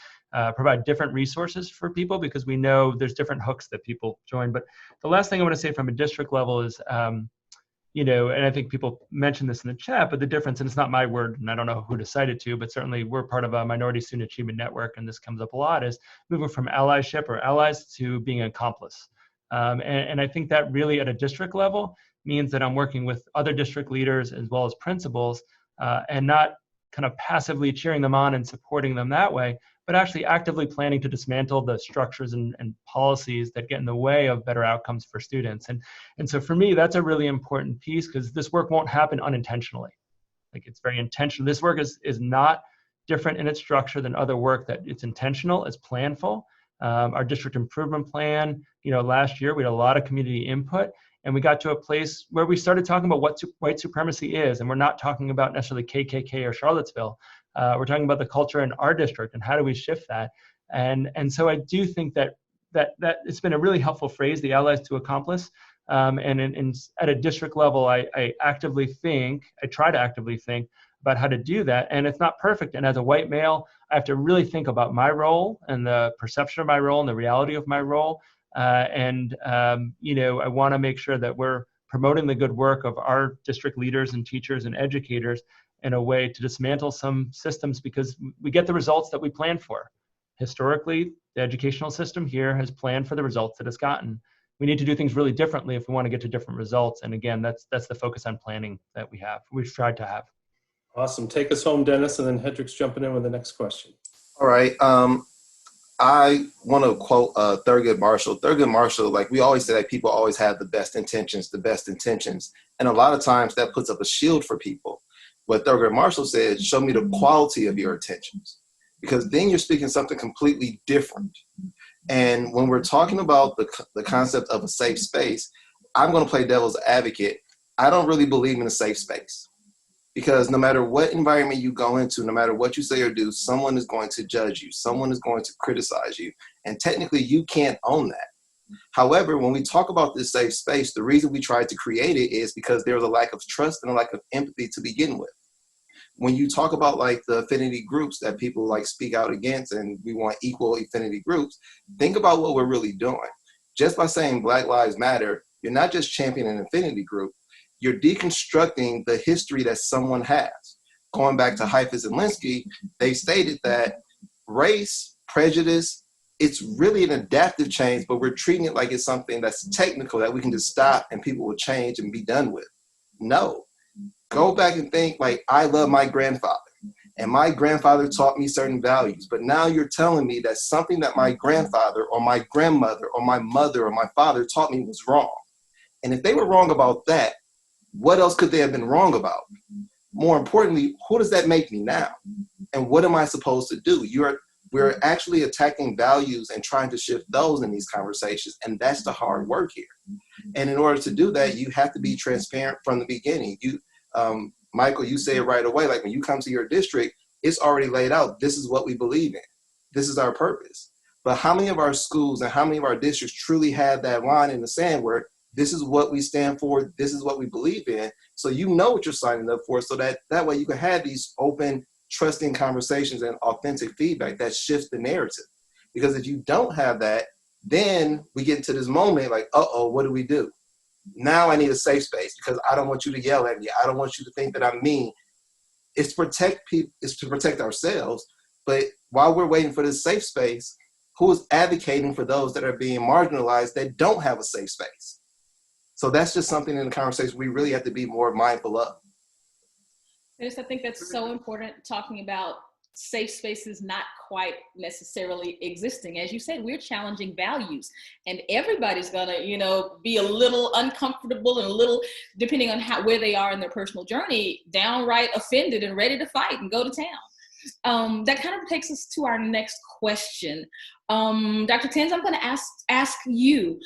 C: provide different resources for people, because we know there's different hooks that people join. But the last thing I want to say from a district level is, and I think people mentioned this in the chat, but the difference, and it's not my word, and I don't know who to cite it to, but certainly we're part of a Minority Student Achievement Network, and this comes up a lot, is moving from allyship or allies to being an accomplice. And I think that really at a district level means that I'm working with other district leaders as well as principals, and not kind of passively cheering them on and supporting them that way, but actually actively planning to dismantle the structures and policies that get in the way of better outcomes for students. And so for me, that's a really important piece, because this work won't happen unintentionally. Like, it's very intentional. This work is not different in its structure than other work that it's intentional, it's planful. Our district improvement plan, last year we had a lot of community input, and we got to a place where we started talking about what white supremacy is. And we're not talking about necessarily KKK or Charlottesville. We're talking about the culture in our district and how do we shift that. And so I do think that it's been a really helpful phrase, the allies to accomplice. And at a district level, I try to actively think about how to do that. And it's not perfect. And as a white male, I have to really think about my role and the perception of my role and the reality of my role. I want to make sure that we're promoting the good work of our district leaders and teachers and educators in a way to dismantle some systems, because we get the results that we plan for. Historically, the educational system here has planned for the results that it's gotten. We need to do things really differently if we want to get to different results. And again, that's the focus on planning that we've tried to have.
A: Awesome. Take us home, Dennis, and then Hedrick's jumping in with the next question.
G: All right. I want to quote Thurgood Marshall. Thurgood Marshall, like we always say, that people always have the best intentions. And a lot of times that puts up a shield for people. What Thurgood Marshall said, show me the quality of your intentions, because then you're speaking something completely different. And when we're talking about the concept of a safe space, I'm going to play devil's advocate. I don't really believe in a safe space, because no matter what environment you go into, no matter what you say or do, someone is going to judge you. Someone is going to criticize you. And technically, you can't own that. However, when we talk about this safe space, the reason we tried to create it is because there was a lack of trust and a lack of empathy to begin with. When you talk about like the affinity groups that people like speak out against, and we want equal affinity groups, think about what we're really doing. Just by saying Black Lives Matter, you're not just championing an affinity group, you're deconstructing the history that someone has. Going back to Heifetz and Linsky, they stated that race, prejudice, it's really an adaptive change, but we're treating it like it's something that's technical that we can just stop and people will change and be done with. No. Go back and think, like, I love my grandfather, and my grandfather taught me certain values, but now you're telling me that something that my grandfather or my grandmother or my mother or my father taught me was wrong. And if they were wrong about that, what else could they have been wrong about? More importantly, who does that make me now? And what am I supposed to do? We're actually attacking values and trying to shift those in these conversations. And that's the hard work here. And in order to do that, you have to be transparent from the beginning. Michael, you say it right away. Like when you come to your district, it's already laid out. This is what we believe in. This is our purpose. But how many of our schools and how many of our districts truly have that line in the sand where this is what we stand for, this is what we believe in, so you know what you're signing up for, so that way you can have these open, trusting conversations and authentic feedback that shifts the narrative. Because if you don't have that, then we get into this moment like, uh-oh, what do we do? Now I need a safe space because I don't want you to yell at me. I don't want you to think that I'm mean. It's to protect people, it's to protect ourselves. But while we're waiting for this safe space, who is advocating for those that are being marginalized that don't have a safe space? So that's just something in the conversation we really have to be more mindful of.
D: Yes, I think that's so important, talking about safe spaces not quite necessarily existing. As you said, we're challenging values, and everybody's gonna, be a little uncomfortable and a little, depending on where they are in their personal journey, downright offended and ready to fight and go to town. That kind of takes us to our next question. Dr. Tins, I'm gonna ask you,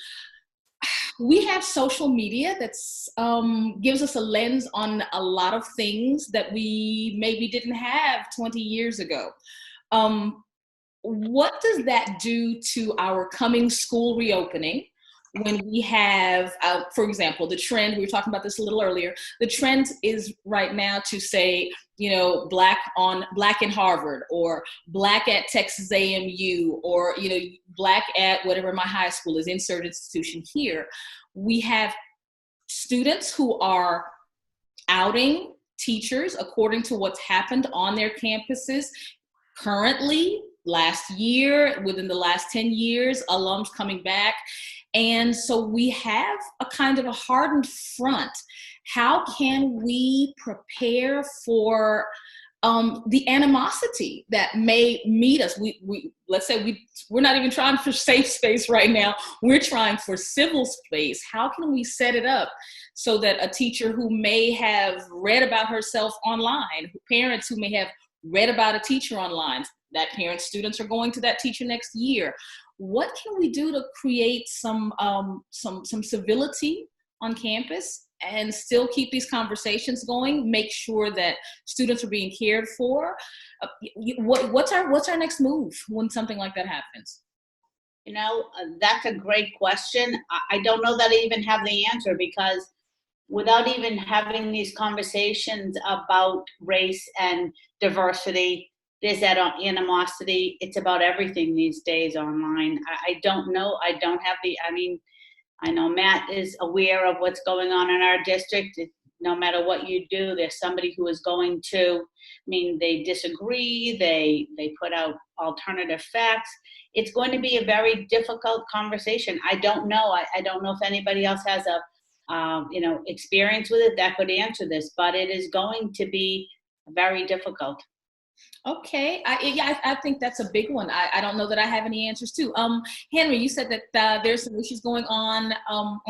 D: we have social media that's gives us a lens on a lot of things that we maybe didn't have 20 years ago. What does that do to our coming school reopening when we have, for example, the trend, we were talking about this a little earlier, the trend is right now to say, black in Harvard, or black at Texas AMU, or, black at whatever my high school is, insert institution here. We have students who are outing teachers according to what's happened on their campuses currently, last year, within the last 10 years, alums coming back. And so we have a kind of a hardened front. How can we prepare for the animosity that may meet us? Let's say we're not even trying for safe space right now. We're trying for civil space. How can we set it up so that a teacher who may have read about herself online, parents who may have read about a teacher online, that parents, students are going to that teacher next year. What can we do to create some civility on campus and still keep these conversations going, make sure that students are being cared for? What's our next move when something like that happens?
I: That's a great question. I don't know that I even have the answer, because without even having these conversations about race and diversity, there's that animosity. It's about everything these days online. I don't know. I don't have I know Matt is aware of what's going on in our district. No matter what you do, there's somebody who is going to, they disagree, they put out alternative facts. It's going to be a very difficult conversation. I don't know. I don't know if anybody else has a experience with it that could answer this, but it is going to be very difficult.
D: Okay, I think that's a big one. I don't know that I have any answers to. Henry, you said that there's some issues going on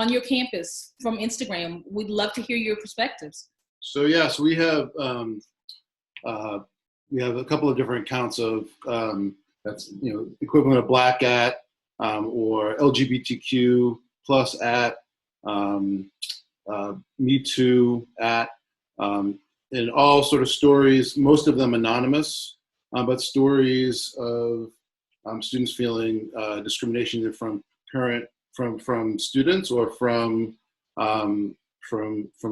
D: your campus from Instagram. We'd love to hear your perspectives.
H: So yes, we have a couple of different accounts of that's equivalent of Black at or LGBTQ plus at Me Too at. And all sort of stories, most of them anonymous, but stories of students feeling discrimination either from students or from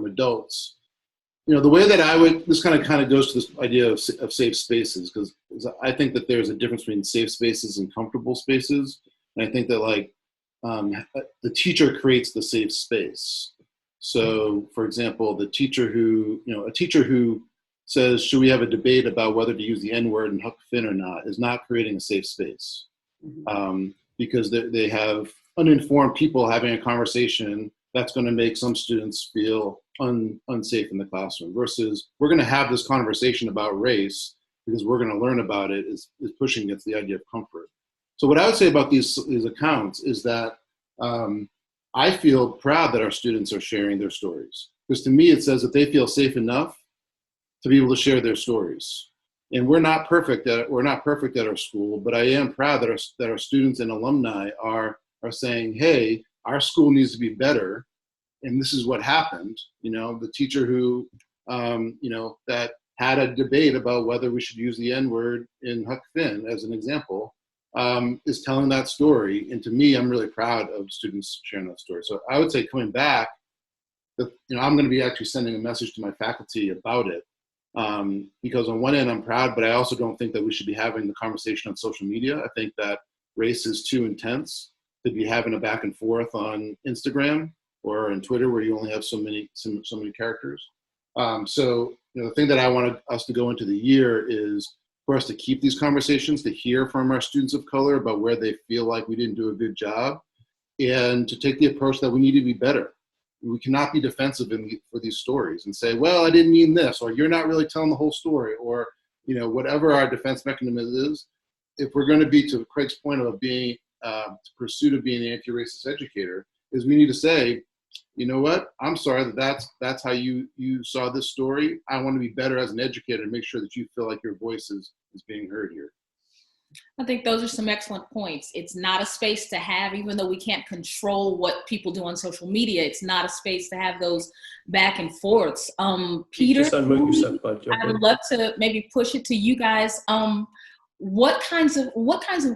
H: adults. The way that this kind of goes to this idea of safe spaces, because I think that there's a difference between safe spaces and comfortable spaces. And I think that the teacher creates the safe space. So, for example, a teacher who says, should we have a debate about whether to use the N-word in Huck Finn or not, is not creating a safe space. Because they have uninformed people having a conversation that's going to make some students feel unsafe in the classroom, versus we're going to have this conversation about race because we're going to learn about it is pushing against the idea of comfort. So what I would say about these accounts is that I feel proud that our students are sharing their stories, because to me it says that they feel safe enough to be able to share their stories. And we're not perfect at our school, but I am proud that our students and alumni are saying, hey, our school needs to be better, and this is what happened. The teacher who that had a debate about whether we should use the N-word in Huck Finn as an example, is telling that story. And to me, I'm really proud of students sharing that story. So I would say, coming back, I'm going to be actually sending a message to my faculty about it, because on one end I'm proud, but I also don't think that we should be having the conversation on social media. I think that race is too intense to be having a back and forth on Instagram. or in Twitter where you only have so many characters. So the thing that I want us to go into the year is for us to keep these conversations, to hear from our students of color about where they feel like we didn't do a good job, and to take the approach that we need to be better. We cannot be defensive for these stories and say, well, I didn't mean this, or you're not really telling the whole story, or whatever our defense mechanism is. If we're going to be, to Craig's point of being pursuit of being an anti-racist educator, is we need to say, you know what, I'm sorry that's how you saw this story. I want to be better as an educator and make sure that you feel like your voice is being heard here.
D: I think those are some excellent points. It's not a space to have, even though we can't control what people do on social media, it's not a space to have those back and forths. Peter,
A: just unmute yourself, bud.
D: I would love to maybe push it to you guys. What kinds of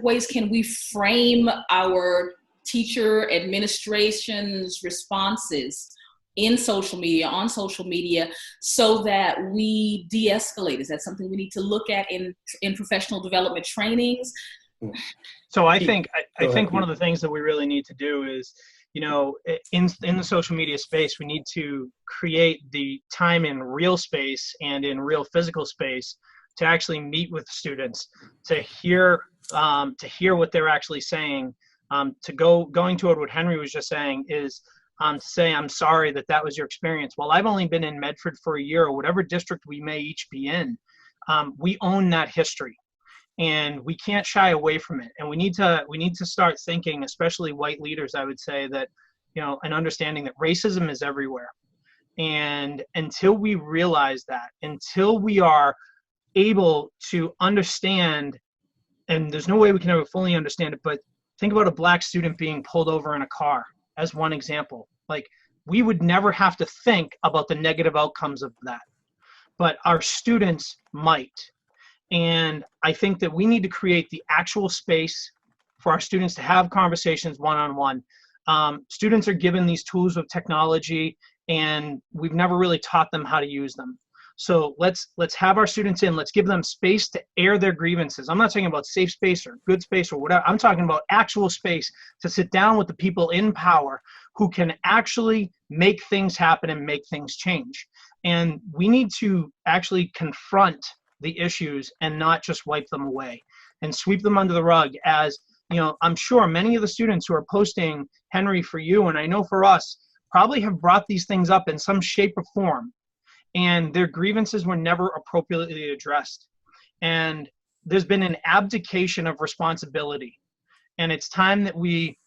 D: ways can we frame our teacher administration's responses in social media, on social media, so that we de-escalate? Is that something we need to look at in professional development trainings?
B: So I think one of the things that we really need to do is, in the social media space, we need to create the time in real space and in real physical space to actually meet with students, to hear what they're actually saying, going toward what Henry was just saying is, to say, I'm sorry that was your experience. Well, I've only been in Medford for a year, or whatever district we may each be in. We own that history, and we can't shy away from it. And we need to start thinking, especially white leaders, I would say, that, and understanding that racism is everywhere. And until we realize that, until we are able to understand, and there's no way we can ever fully understand it, but think about a Black student being pulled over in a car as one example. Like, we would never have to think about the negative outcomes of that, but our students might. And I think that we need to create the actual space for our students to have conversations one-on-one. Students are given these tools of technology, and we've never really taught them how to use them. So let's have our students in, let's give them space to air their grievances. I'm not talking about safe space or good space or whatever. I'm talking about actual space to sit down with the people in power who can actually make things happen and make things change. And we need to actually confront the issues and not just wipe them away and sweep them under the rug. As I'm sure many of the students who are posting Henry for you, and I know for us, probably have brought these things up in some shape or form, and their grievances were never appropriately addressed. And there's been an abdication of responsibility. And it's time that we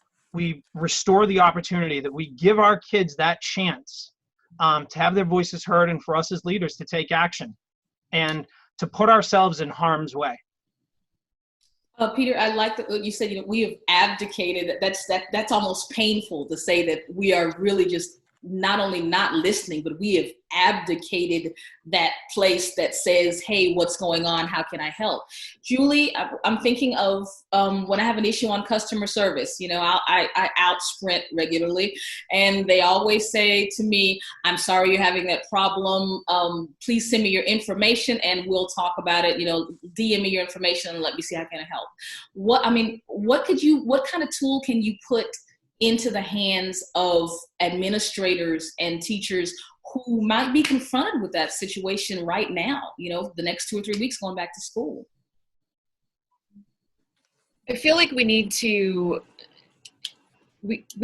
B: restore the opportunity, that we give our kids that chance to have their voices heard, and for us as leaders to take action and to put ourselves in harm's way.
D: Peter, I like that you said, we have abdicated. That's almost painful to say that we are really just not only not listening, but we have abdicated that place that says, hey, what's going on? How can I help? Julie, I'm thinking of when I have an issue on customer service, I out sprint regularly, and they always say to me, I'm sorry you're having that problem. Please send me your information and we'll talk about it. DM me your information and let me see how can I help. What kind of tool can you put into the hands of administrators and teachers who might be confronted with that situation right now, the next 2 or 3 weeks going back to school?
E: I feel like we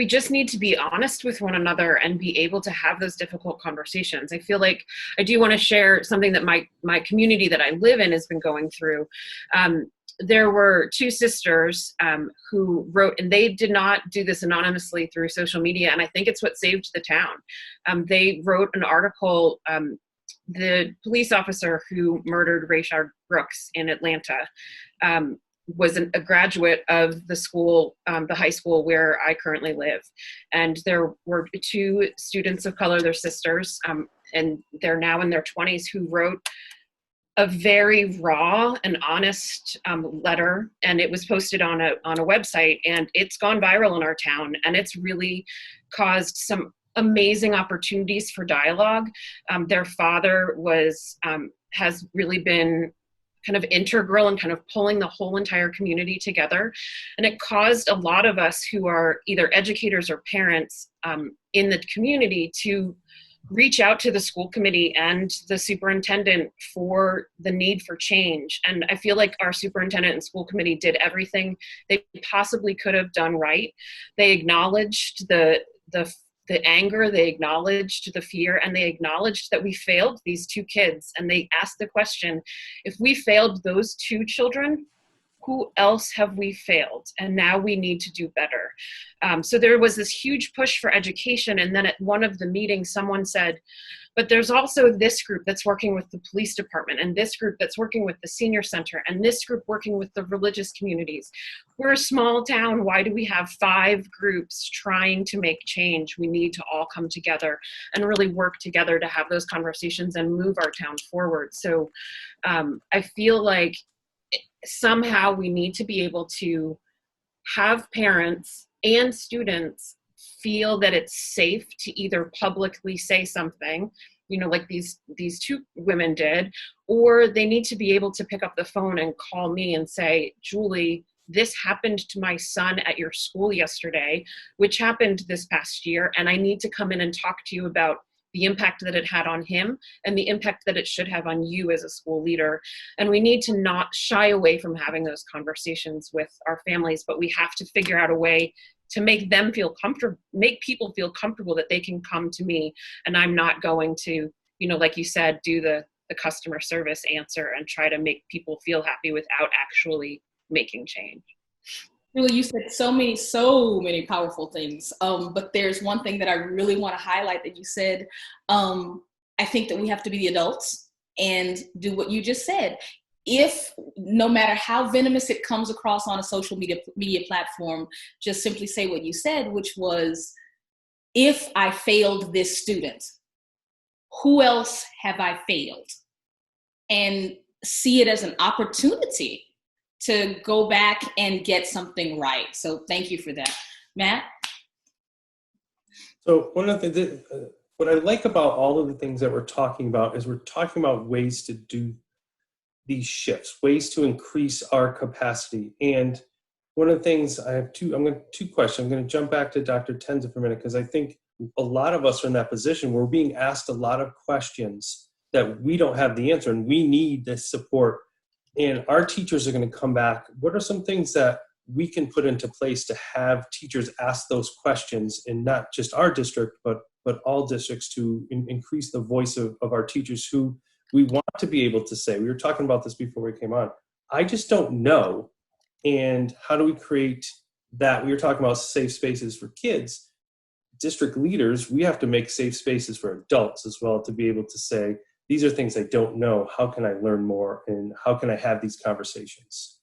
E: just need to be honest with one another and be able to have those difficult conversations. I feel like I do want to share something that my community that I live in has been going through. There were two sisters who wrote, and they did not do this anonymously through social media, and I think it's what saved the town. They wrote an article, the police officer who murdered Rayshard Brooks in Atlanta was a graduate of the school, the high school where I currently live. And there were two students of color, they're sisters, and they're now in their 20s, who wrote a very raw and honest letter, and it was posted on a website, and it's gone viral in our town, and it's really caused some amazing opportunities for dialogue. Their father has really been kind of integral and kind of pulling the whole entire community together. And it caused a lot of us who are either educators or parents in the community to reach out to the school committee and the superintendent for the need for change. And I feel like our superintendent and school committee did everything they possibly could have done right. They acknowledged the anger, they acknowledged the fear, and they acknowledged that we failed these two kids. And they asked the question, if we failed those two children, who else have we failed? And now we need to do better. So there was this huge push for education. And then at one of the meetings, someone said, but there's also this group that's working with the police department, and this group that's working with the senior center, and this group working with the religious communities. We're a small town. Why do we have 5 groups trying to make change? We need to all come together and really work together to have those conversations and move our town forward. So I feel like somehow we need to be able to have parents and students feel that it's safe to either publicly say something, you know, like these two women did, or they need to be able to pick up the phone and call me and say, Julie, this happened to my son at your school yesterday, which happened this past year, and I need to come in and talk to you about the impact that it had on him and the impact that it should have on you as a school leader. And we need to not shy away from having those conversations with our families, but we have to figure out a way to make them feel comfortable, make people feel comfortable that they can come to me and I'm not going to, you know, like you said, do the customer service answer and try to make people feel happy without actually making change.
D: Really, you said so many powerful things. But there's one thing that I really want to highlight that you said. I think that we have to be the adults and do what you just said. If no matter how venomous it comes across on a social media platform, just simply say what you said, which was, if I failed this student, who else have I failed? And see it as an opportunity to go back and get something right. So thank you for that. Matt?
A: So one of the what I like about all of the things that we're talking about is we're talking about ways to do these shifts, ways to increase our capacity. And one of the things I have two questions. I'm going to jump back to Dr. Tenza for a minute, because I think a lot of us are in that position where we're being asked a lot of questions that we don't have the answer, and we need this support. And our teachers are going to come back. What are some things that we can put into place to have teachers ask those questions in not just our district, but all districts, to increase the voice of our teachers who we want to be able to say, we were talking about this before we came on, I just don't know. And how do we create that? We were talking about safe spaces for kids. District leaders, we have to make safe spaces for adults as well, to be able to say, these are things I don't know. How can I learn more? And how can I have these conversations?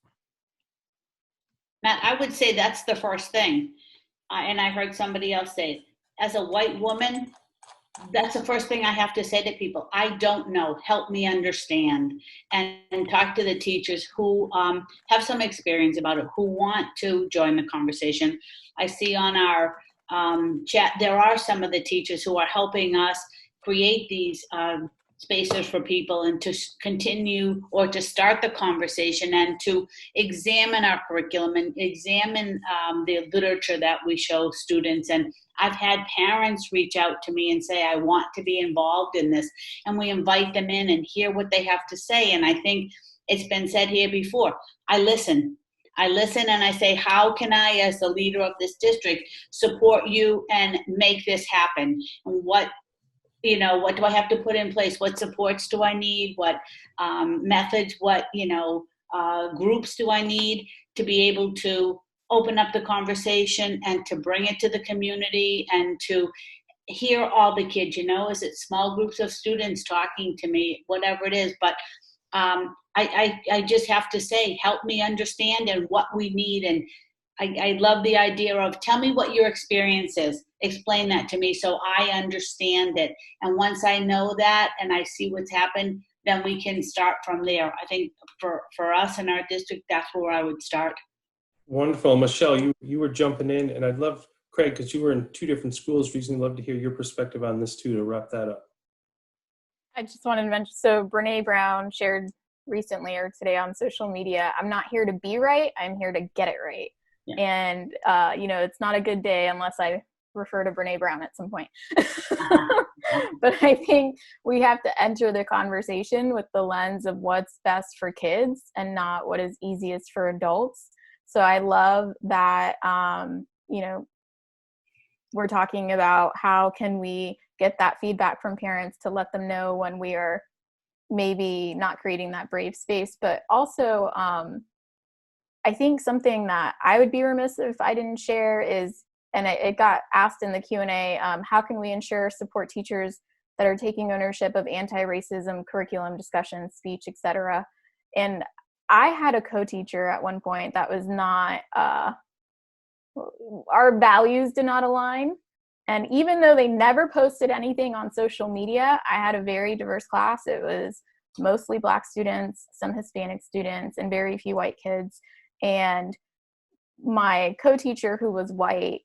I: Matt, I would say that's the first thing. And I heard somebody else say, as a white woman, that's the first thing I have to say to people. I don't know. Help me understand. And talk to the teachers who have some experience about it, who want to join the conversation. I see on our chat, there are some of the teachers who are helping us create these spaces for people, and to continue or to start the conversation and to examine our curriculum and examine the literature that we show students. And I've had parents reach out to me and say, I want to be involved in this. And we invite them in and hear what they have to say. And I think it's been said here before, I listen and I say, how can I, as the leader of this district, support you and make this happen? And what do I have to put in place? What supports do I need? What methods, what, groups do I need to be able to open up the conversation and to bring it to the community and to hear all the kids, is it small groups of students talking to me, whatever it is. But I just have to say, help me understand and what we need. And I love the idea of, tell me what your experience is. Explain that to me so I understand it. And once I know that and I see what's happened, then we can start from there. I think for us in our district, that's where I would start.
A: Wonderful. Michelle, you were jumping in, and I'd love, Craig, because you were in 2 different schools recently, love to hear your perspective on this too, to wrap that up.
F: I just wanted to mention, so Brene Brown shared recently or today on social media, I'm not here to be right, I'm here to get it right. Yeah. And, it's not a good day unless I refer to Brene Brown at some point. But I think we have to enter the conversation with the lens of what's best for kids and not what is easiest for adults. So I love that, we're talking about how can we get that feedback from parents to let them know when we are maybe not creating that brave space. But also, I think something that I would be remiss if I didn't share is, and it got asked in the Q&A, how can we ensure support teachers that are taking ownership of anti-racism curriculum, discussion, speech, etc. And I had a co-teacher at one point that was not, our values did not align. And even though they never posted anything on social media, I had a very diverse class. It was mostly Black students, some Hispanic students, and very few white kids. And my co-teacher, who was white,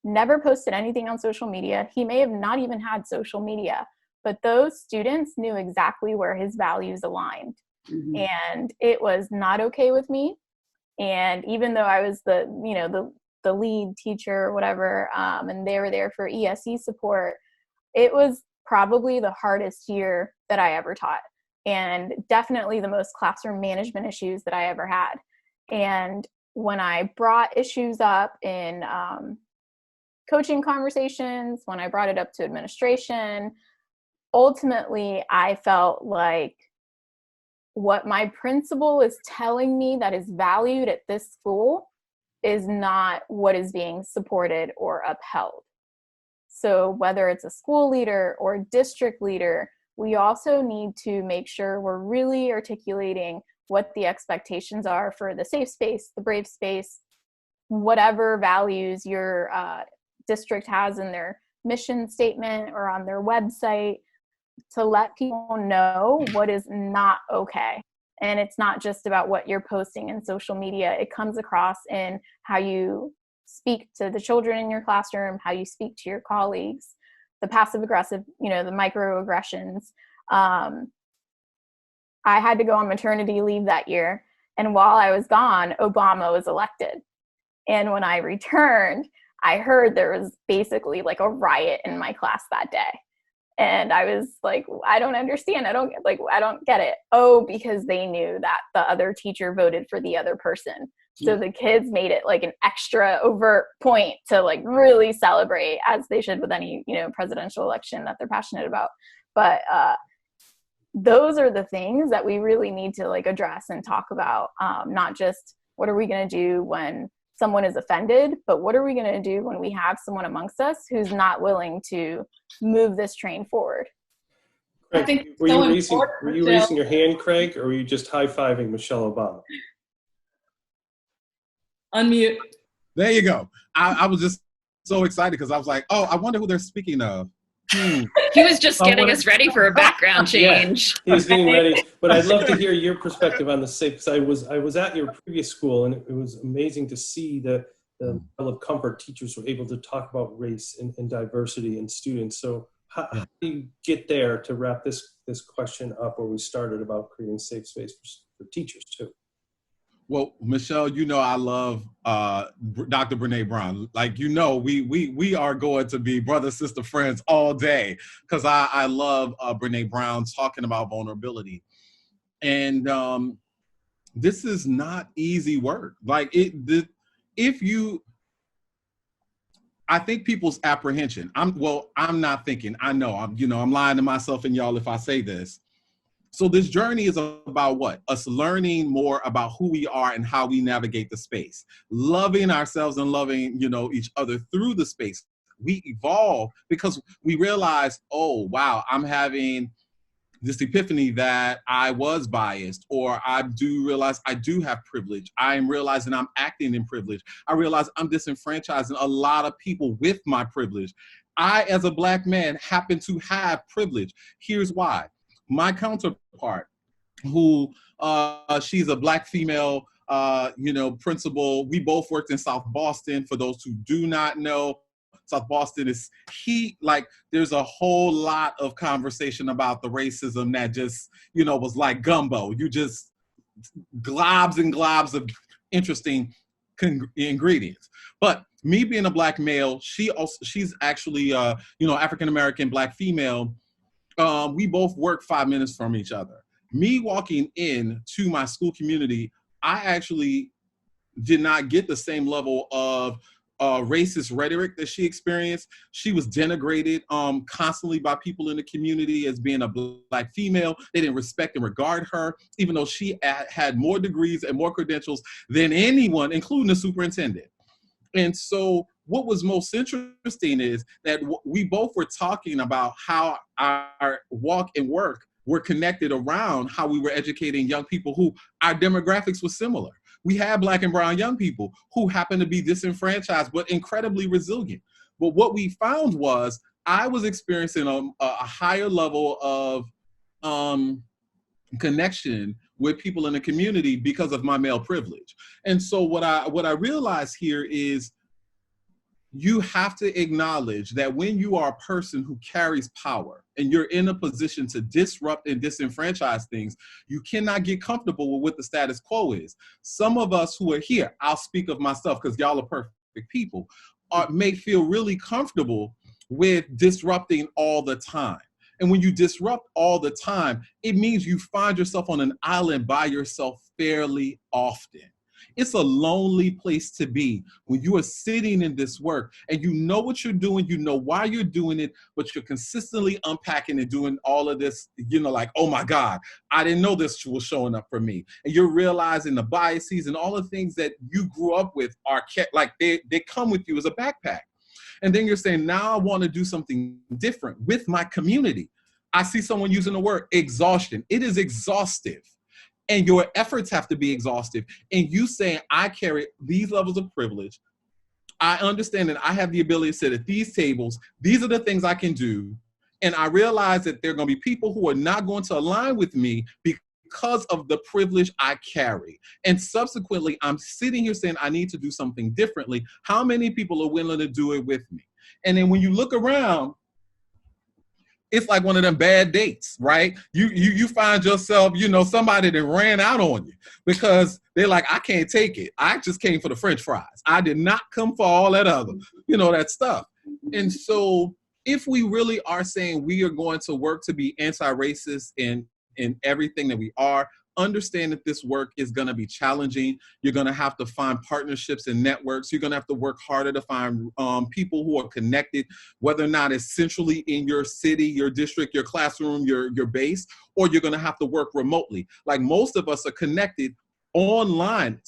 F: never posted anything on social media. He may have not even had social media, but those students knew exactly where his values aligned. Mm-hmm. And it was not okay with me. And even though I was the lead teacher or whatever, and they were there for ESE support, it was probably the hardest year that I ever taught, and definitely the most classroom management issues that I ever had. And when I brought issues up in coaching conversations, when I brought it up to administration, ultimately I felt like what my principal is telling me that is valued at this school is not what is being supported or upheld. So whether it's a school leader or district leader, we also need to make sure we're really articulating what the expectations are for the safe space, the brave space, whatever values your district has in their mission statement or on their website, to let people know what is not okay. And it's not just about what you're posting in social media. It comes across in how you speak to the children in your classroom, how you speak to your colleagues, the passive aggressive, the microaggressions. I had to go on maternity leave that year. And while I was gone, Obama was elected. And when I returned, I heard there was basically like a riot in my class that day. And I was like, I don't understand. I don't get it. Oh, because they knew that the other teacher voted for the other person. So the kids made it like an extra overt point to like really celebrate, as they should with any, presidential election that they're passionate about. But those are the things that we really need to like address and talk about. Not just what are we going to do when someone is offended, but what are we going to do when we have someone amongst us who's not willing to move this train forward?
A: Craig, I think were you raising your hand, Craig, or were you just high-fiving Michelle Obama?
D: Unmute.
J: There you go. I was just so excited because I was like, oh, I wonder who they're speaking of.
E: He was just getting us ready for a background change.
A: Yeah, he's getting ready. But I'd love to hear your perspective on the safe, because I was at your previous school, and it was amazing to see the level of comfort teachers were able to talk about race and diversity in students. So how do you get there to wrap this question up where we started about creating safe space for teachers too?
J: Well, Michelle, I love Dr. Brene Brown. Like, we are going to be brother, sister, friends all day, because I love Brene Brown talking about vulnerability. And this is not easy work. Like, I think people's apprehension, I'm not thinking, I know, I'm lying to myself and y'all if I say this. So this journey is about what? Us learning more about who we are and how we navigate the space, loving ourselves and loving, each other through the space. We evolve because we realize, oh, wow, I'm having this epiphany that I was biased, or I do realize I do have privilege. I am realizing I'm acting in privilege. I realize I'm disenfranchising a lot of people with my privilege. I, as a Black man, happen to have privilege. Here's why. My counterpart, who she's a Black female, principal. We both worked in South Boston. For those who do not know, South Boston is there's a whole lot of conversation about the racism that just, was like gumbo. You just globs and globs of interesting ingredients. But me being a Black male, she's actually, African-American Black female. We both work 5 minutes from each other. Me walking in to my school community, I actually did not get the same level of racist rhetoric that she experienced. She was denigrated constantly by people in the community as being a Black female. They didn't respect and regard her, even though she had more degrees and more credentials than anyone, including the superintendent. And so what was most interesting is that we both were talking about how our walk and work were connected around how we were educating young people who our demographics was similar. We had Black and brown young people who happened to be disenfranchised, but incredibly resilient. But what we found was I was experiencing a higher level of connection with people in the community because of my male privilege. And so what I realized here is you have to acknowledge that when you are a person who carries power and you're in a position to disrupt and disenfranchise things, you cannot get comfortable with what the status quo is. Some of us who are here, I'll speak of myself because y'all are perfect people, may feel really comfortable with disrupting all the time. And when you disrupt all the time, it means you find yourself on an island by yourself fairly often. It's a lonely place to be when you are sitting in this work and you know what you're doing, you know why you're doing it, but you're consistently unpacking and doing all of this, like, oh my God, I didn't know this was showing up for me. And you're realizing the biases and all the things that you grew up with are like they come with you as a backpack. And then you're saying, now I want to do something different with my community. I see someone using the word exhaustion. It is exhaustive. And your efforts have to be exhaustive. And you saying, I carry these levels of privilege. I understand that I have the ability to sit at these tables. These are the things I can do. And I realize that there are going to be people who are not going to align with me because of the privilege I carry. And subsequently, I'm sitting here saying, I need to do something differently. How many people are willing to do it with me? And then when you look around, it's like one of them bad dates, right? You find yourself, somebody that ran out on you because they're like, I can't take it. I just came for the French fries. I did not come for all that other, that stuff. And so if we really are saying we are going to work to be anti-racist in everything that we are, understand that this work is going to be challenging. You're going to have to find partnerships and networks. You're going to have to work harder to find people who are connected, whether or not it's centrally in your city, your district, your classroom, your base, or you're going to have to work remotely. Like most of us are connected online,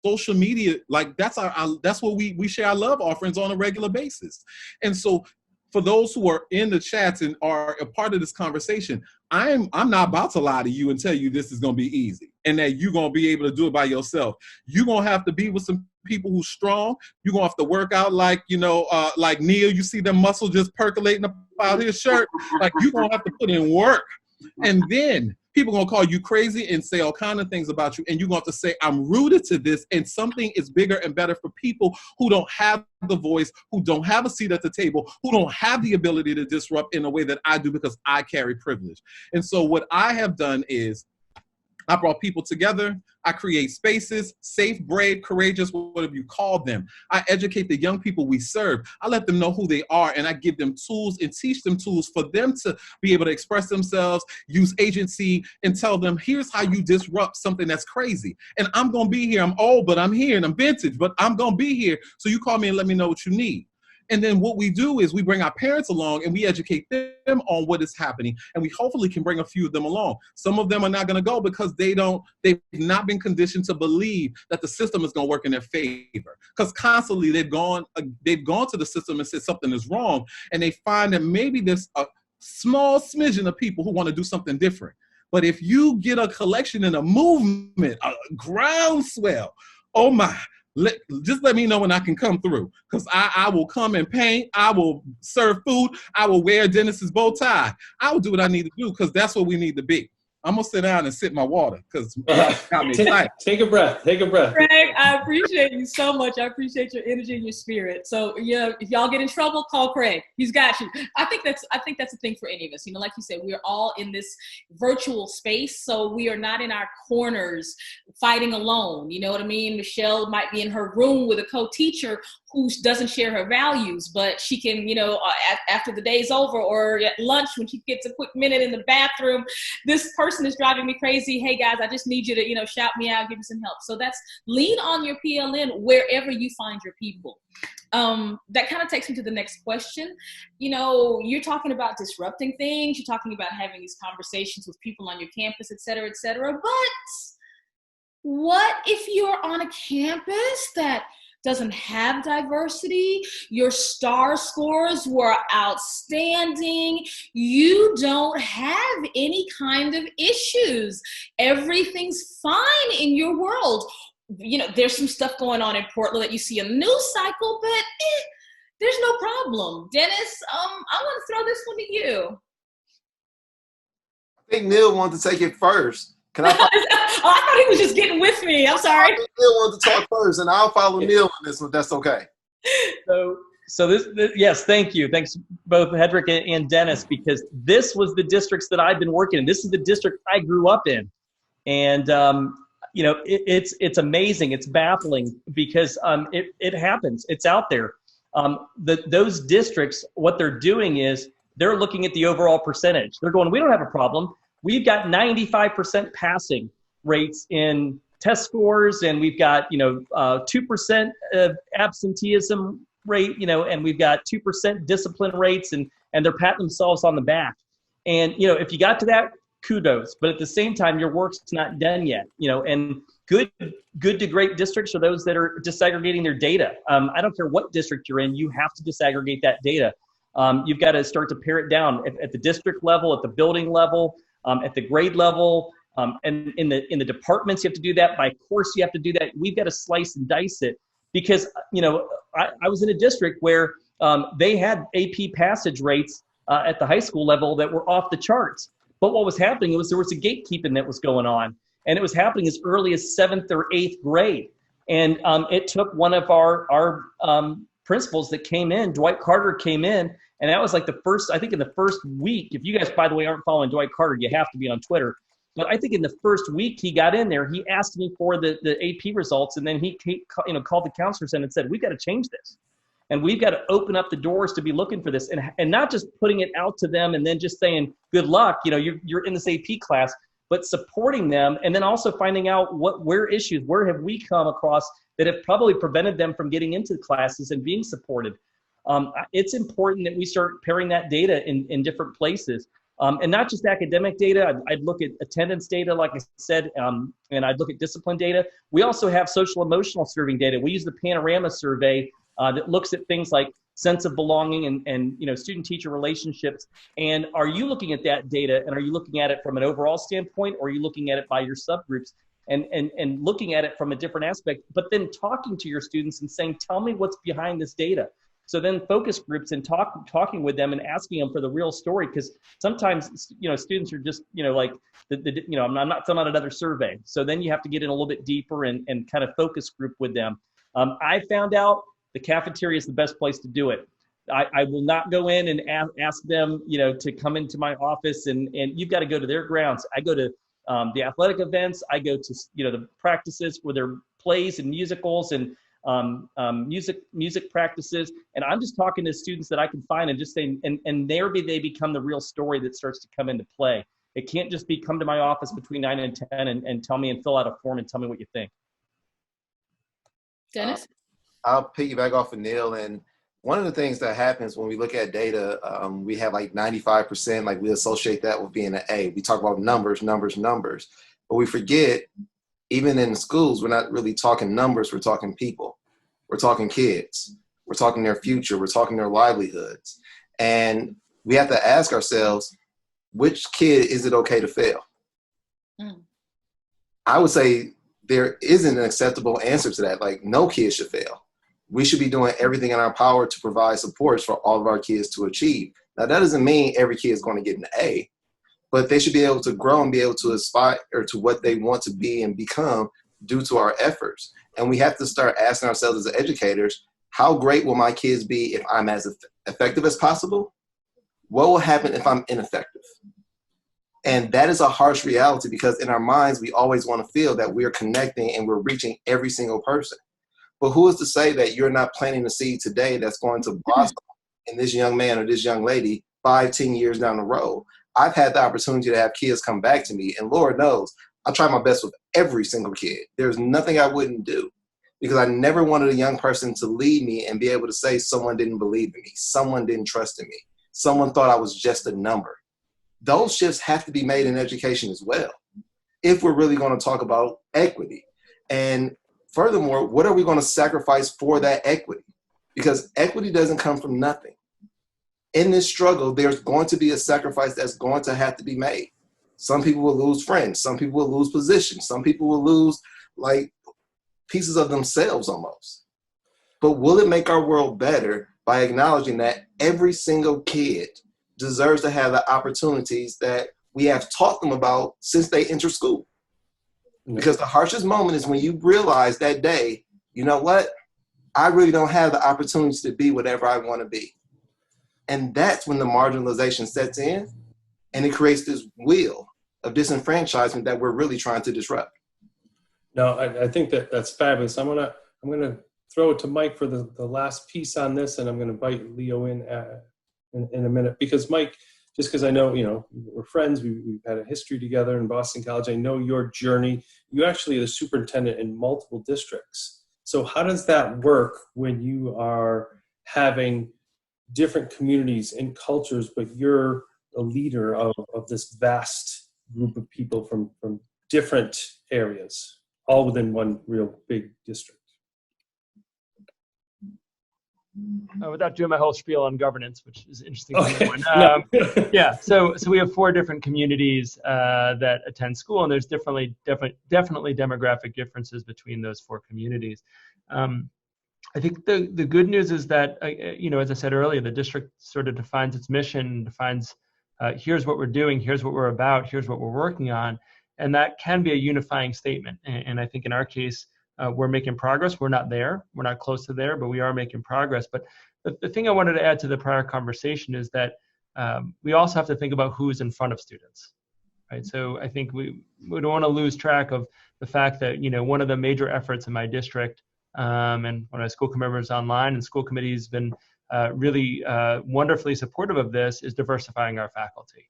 J: social media. Like that's what we share our love offerings on a regular basis. And so for those who are in the chats and are a part of this conversation, I'm not about to lie to you and tell you this is going to be easy and that you're going to be able to do it by yourself. You're going to have to be with some people who's strong. You're going to have to work out like Neil, you see them muscles just percolating up out his shirt. Like you're going to have to put in work. And then people are going to call you crazy and say all kinds of things about you. And you're going to have to say, I'm rooted to this. And something is bigger and better for people who don't have the voice, who don't have a seat at the table, who don't have the ability to disrupt in a way that I do because I carry privilege. And so what I have done is I brought people together. I create spaces, safe, brave, courageous, whatever you call them. I educate the young people we serve. I let them know who they are, and I give them tools and teach them tools for them to be able to express themselves, use agency, and tell them, here's how you disrupt something that's crazy. And I'm going to be here. I'm old, but I'm here, and I'm vintage, but I'm going to be here. So you call me and let me know what you need. And then what we do is we bring our parents along and we educate them on what is happening. And we hopefully can bring a few of them along. Some of them are not going to go because they've not been conditioned to believe that the system is going to work in their favor. Because constantly they've gone to the system and said something is wrong. And they find that maybe there's a small smidgen of people who want to do something different. But if you get a collection and a movement, a groundswell, oh my, just let me know when I can come through, because I will come and paint. I will serve food. I will wear Dennis's bow tie. I will do what I need to do because that's what we need to be. I'm gonna sit down and sip my water because got me excited.
A: Take a breath. Take a breath.
D: Craig, I appreciate you so much. I appreciate your energy and your spirit. So yeah, if y'all get in trouble, call Craig. He's got you. I think that's a thing for any of us. You know, like you said, we're all in this virtual space, so we are not in our corners fighting alone. You know what I mean? Michelle might be in her room with a co-teacher who doesn't share her values, but she can, you know, after the day's over or at lunch when she gets a quick minute in the bathroom, this person is driving me crazy. Hey guys, I just need you to, you know, shout me out, give me some help. So that's lean on your PLN wherever you find your people. That kind of takes me to the next question. You know, you're talking about disrupting things. You're talking about having these conversations with people on your campus, et cetera, et cetera. But what if you're on a campus that doesn't have diversity? Your STAR scores were outstanding. You don't have any kind of issues. Everything's fine in your world. You know, there's some stuff going on in Portland that you see a news cycle, but there's no problem. Dennis, I want to throw this one to you.
G: I think Neil wanted to take it first. Can I?
D: Oh, I thought he was just getting with me. I'm sorry.
G: Neil wanted to talk first, and I'll follow Neil on this one. That's okay.
K: So this yes, thank you. Thanks both Hedrick and Dennis, because this was the districts that I've been working in. This is the district I grew up in. And, you know, it's amazing. It's baffling because it happens. It's out there. Those districts, what they're doing is they're looking at the overall percentage. They're going, we don't have a problem. We've got 95% passing rates in test scores, and we've got, you know, 2% of absenteeism rate, you know, and we've got 2% discipline rates, and they're patting themselves on the back. And, you know, if you got to that, kudos. But at the same time, your work's not done yet, you know, and good to great districts are those that are disaggregating their data. I don't care what district you're in, you have to disaggregate that data. You've got to start to pare it down at the district level, at the building level, at the grade level, and in the departments, you have to do that. By course, you have to do that. We've got to slice and dice it because, you know, I was in a district where they had AP passage rates at the high school level that were off the charts. But what was happening was there was a gatekeeping that was going on, and it was happening as early as 7th or 8th grade. And it took one of our principals that came in, Dwight Carter came in, and that was like the first, I think in the first week, if you guys, by the way, aren't following Dwight Carter, you have to be on Twitter. But I think in the first week he got in there, he asked me for the AP results, and then he called the counselors in and said, we've got to change this. And we've got to open up the doors to be looking for this, and not just putting it out to them and then just saying, good luck, you know, you're in this AP class, but supporting them, and then also finding out where have we come across that have probably prevented them from getting into the classes and being supported. It's important that we start pairing that data in different places. And not just academic data. I'd look at attendance data, like I said, and I'd look at discipline data. We also have social emotional serving data. We use the Panorama survey that looks at things like sense of belonging and you know, student-teacher relationships. And are you looking at that data, and are you looking at it from an overall standpoint, or are you looking at it by your subgroups and looking at it from a different aspect, but then talking to your students and saying, tell me what's behind this data. So then focus groups and talking with them and asking them for the real story, because sometimes, you know, students are just, you know, like, you know, I'm not filling out another survey. So then you have to get in a little bit deeper and kind of focus group with them. I found out the cafeteria is the best place to do it. I will not go in and ask them, you know, to come into my office, and you've got to go to their grounds. I go to the athletic events. I go to, you know, the practices where there are plays and musicals and music practices, and I'm just talking to students that I can find and just saying, and there they become the real story that starts to come into play. It can't just be come to my office between 9 and 10 and tell me and fill out a form and tell me what you think.
D: Dennis?
G: I'll piggyback off of Neil, and one of the things that happens when we look at data, we have like 95%, like we associate that with being an A. We talk about numbers, but we forget, even in schools, we're not really talking numbers, we're talking people. We're talking kids. We're talking their future. We're talking their livelihoods. And we have to ask ourselves, which kid is it okay to fail? I would say there isn't an acceptable answer to that. Like, no kid should fail. We should be doing everything in our power to provide supports for all of our kids to achieve. Now, that doesn't mean every kid is going to get an A, but they should be able to grow and be able to aspire to what they want to be and become due to our efforts. And we have to start asking ourselves as educators, how great will my kids be if I'm as effective as possible? What will happen if I'm ineffective? And that is a harsh reality, because in our minds, we always want to feel that we're connecting and we're reaching every single person. But who is to say that you're not planting a seed today that's going to blossom in this young man or this young lady 5-10 years down the road? I've had the opportunity to have kids come back to me, and Lord knows, I try my best with every single kid. There's nothing I wouldn't do, because I never wanted a young person to lead me and be able to say someone didn't believe in me, someone didn't trust in me, someone thought I was just a number. Those shifts have to be made in education as well, if we're really going to talk about equity. And furthermore, what are we going to sacrifice for that equity? Because equity doesn't come from nothing. In this struggle, there's going to be a sacrifice that's going to have to be made. Some people will lose friends. Some people will lose positions. Some people will lose like pieces of themselves almost. But will it make our world better by acknowledging that every single kid deserves to have the opportunities that we have taught them about since they enter school? Because the harshest moment is when you realize that day, you know what? I really don't have the opportunities to be whatever I want to be. And that's when the marginalization sets in, and it creates this wheel of disenfranchisement that we're really trying to disrupt.
A: No, I think that's fabulous. I'm gonna throw it to Mike for the last piece on this, and I'm gonna invite Leo in a minute, because Mike, just because I know, we're friends, we've had a history together in Boston College. I know your journey. You actually are the superintendent in multiple districts. So how does that work when you are having different communities and cultures, but you're a leader of this vast group of people from different areas, all within one real big district?
C: Without doing my whole spiel on governance, which is interesting.
A: Okay.
C: Yeah, so we have 4 different communities that attend school, and there's definitely demographic differences between those 4 communities. I think the good news is that, as I said earlier, the district sort of defines its mission, defines here's what we're doing, here's what we're about, here's what we're working on, and that can be a unifying statement. And I think in our case, we're making progress. We're not there. We're not close to there, but we are making progress. But the thing I wanted to add to the prior conversation is that we also have to think about who's in front of students, right? So I think we don't want to lose track of the fact that, one of the major efforts in my district, and one of my school committee members online and school committee has been really wonderfully supportive of this, is diversifying our faculty.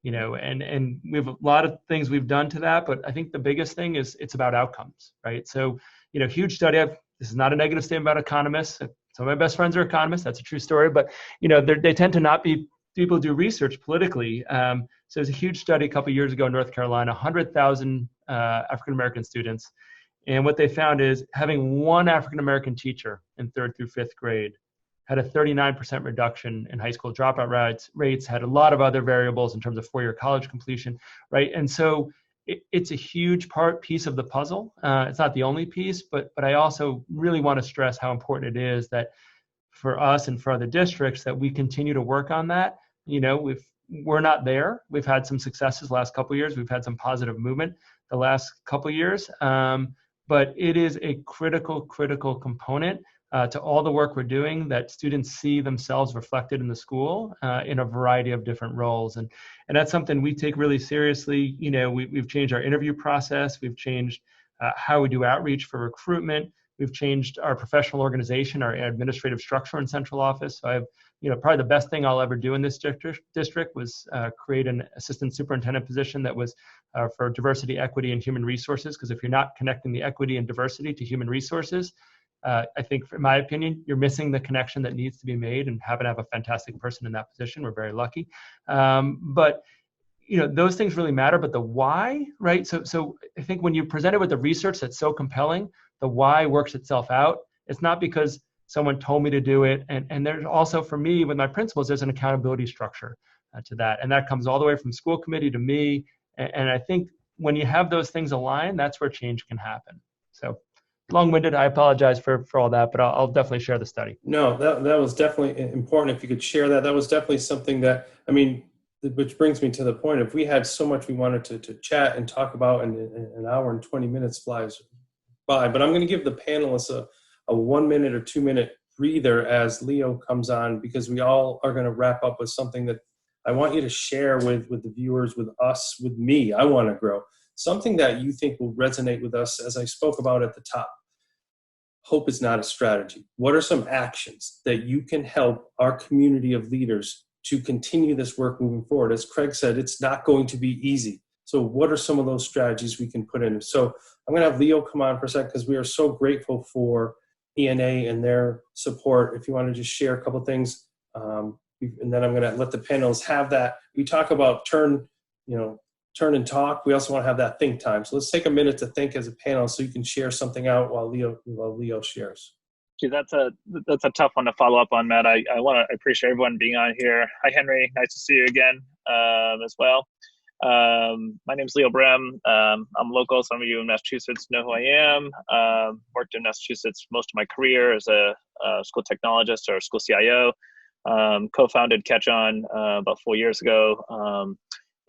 C: And we have a lot of things we've done to that, but I think the biggest thing is it's about outcomes, right? So, huge study. This is not a negative statement about economists. Some of my best friends are economists. That's a true story, but they tend to not be people who do research politically. So there's a huge study a couple of years ago in North Carolina, 100,000 African American students, and what they found is having one African American teacher in 3rd through 5th grade had a 39% reduction in high school dropout rates, had a lot of other variables in terms of 4-year college completion, right? And so it's a huge piece of the puzzle. It's not the only piece, but I also really want to stress how important it is that for us and for other districts that we continue to work on that. We're not there. We've had some successes the last couple of years. We've had some positive movement the last couple of years, but it is a critical component to all the work we're doing, that students see themselves reflected in the school in a variety of different roles. And that's something we take really seriously. We've changed our interview process. We've changed how we do outreach for recruitment. We've changed our professional organization, our administrative structure in central office. So probably the best thing I'll ever do in this district was create an assistant superintendent position that was for diversity, equity, and human resources. Because if you're not connecting the equity and diversity to human resources, I think, in my opinion, you're missing the connection that needs to be made, and happen to have a fantastic person in that position. We're very lucky. But those things really matter, but the why, right? So I think when you present it with the research that's so compelling, the why works itself out. It's not because someone told me to do it. And there's also, for me, with my principals, there's an accountability structure to that. And that comes all the way from school committee to me. And I think when you have those things aligned, that's where change can happen. So long-winded, I apologize for all that, but I'll definitely share the study.
A: No, that was definitely important. If you could share that, that was definitely something that, which brings me to the point, if we had so much we wanted to chat and talk about, and an hour and 20 minutes flies by, but I'm going to give the panelists a 1 minute or 2 minute breather as Leo comes on, because we all are going to wrap up with something that I want you to share with the viewers, with us, with me. I want to grow. Something that you think will resonate with us, as I spoke about at the top. Hope is not a strategy. What are some actions that you can help our community of leaders to continue this work moving forward? As Craig said, it's not going to be easy. So what are some of those strategies we can put in? So I'm going to have Leo come on for a second, because we are so grateful for ENA and their support. If you want to just share a couple things, and then I'm going to let the panelists have that. We talk about turn and talk. We also want to have that think time. So let's take a minute to think as a panel, so you can share something out while Leo shares.
L: Gee, that's a tough one to follow up on, Matt. I appreciate everyone being on here. Hi, Henry. Nice to see you again as well. My name's Leo Brem. I'm local. Some of you in Massachusetts know who I am. Worked in Massachusetts most of my career as a school technologist or a school CIO. Co-founded Catch On about 4 years ago.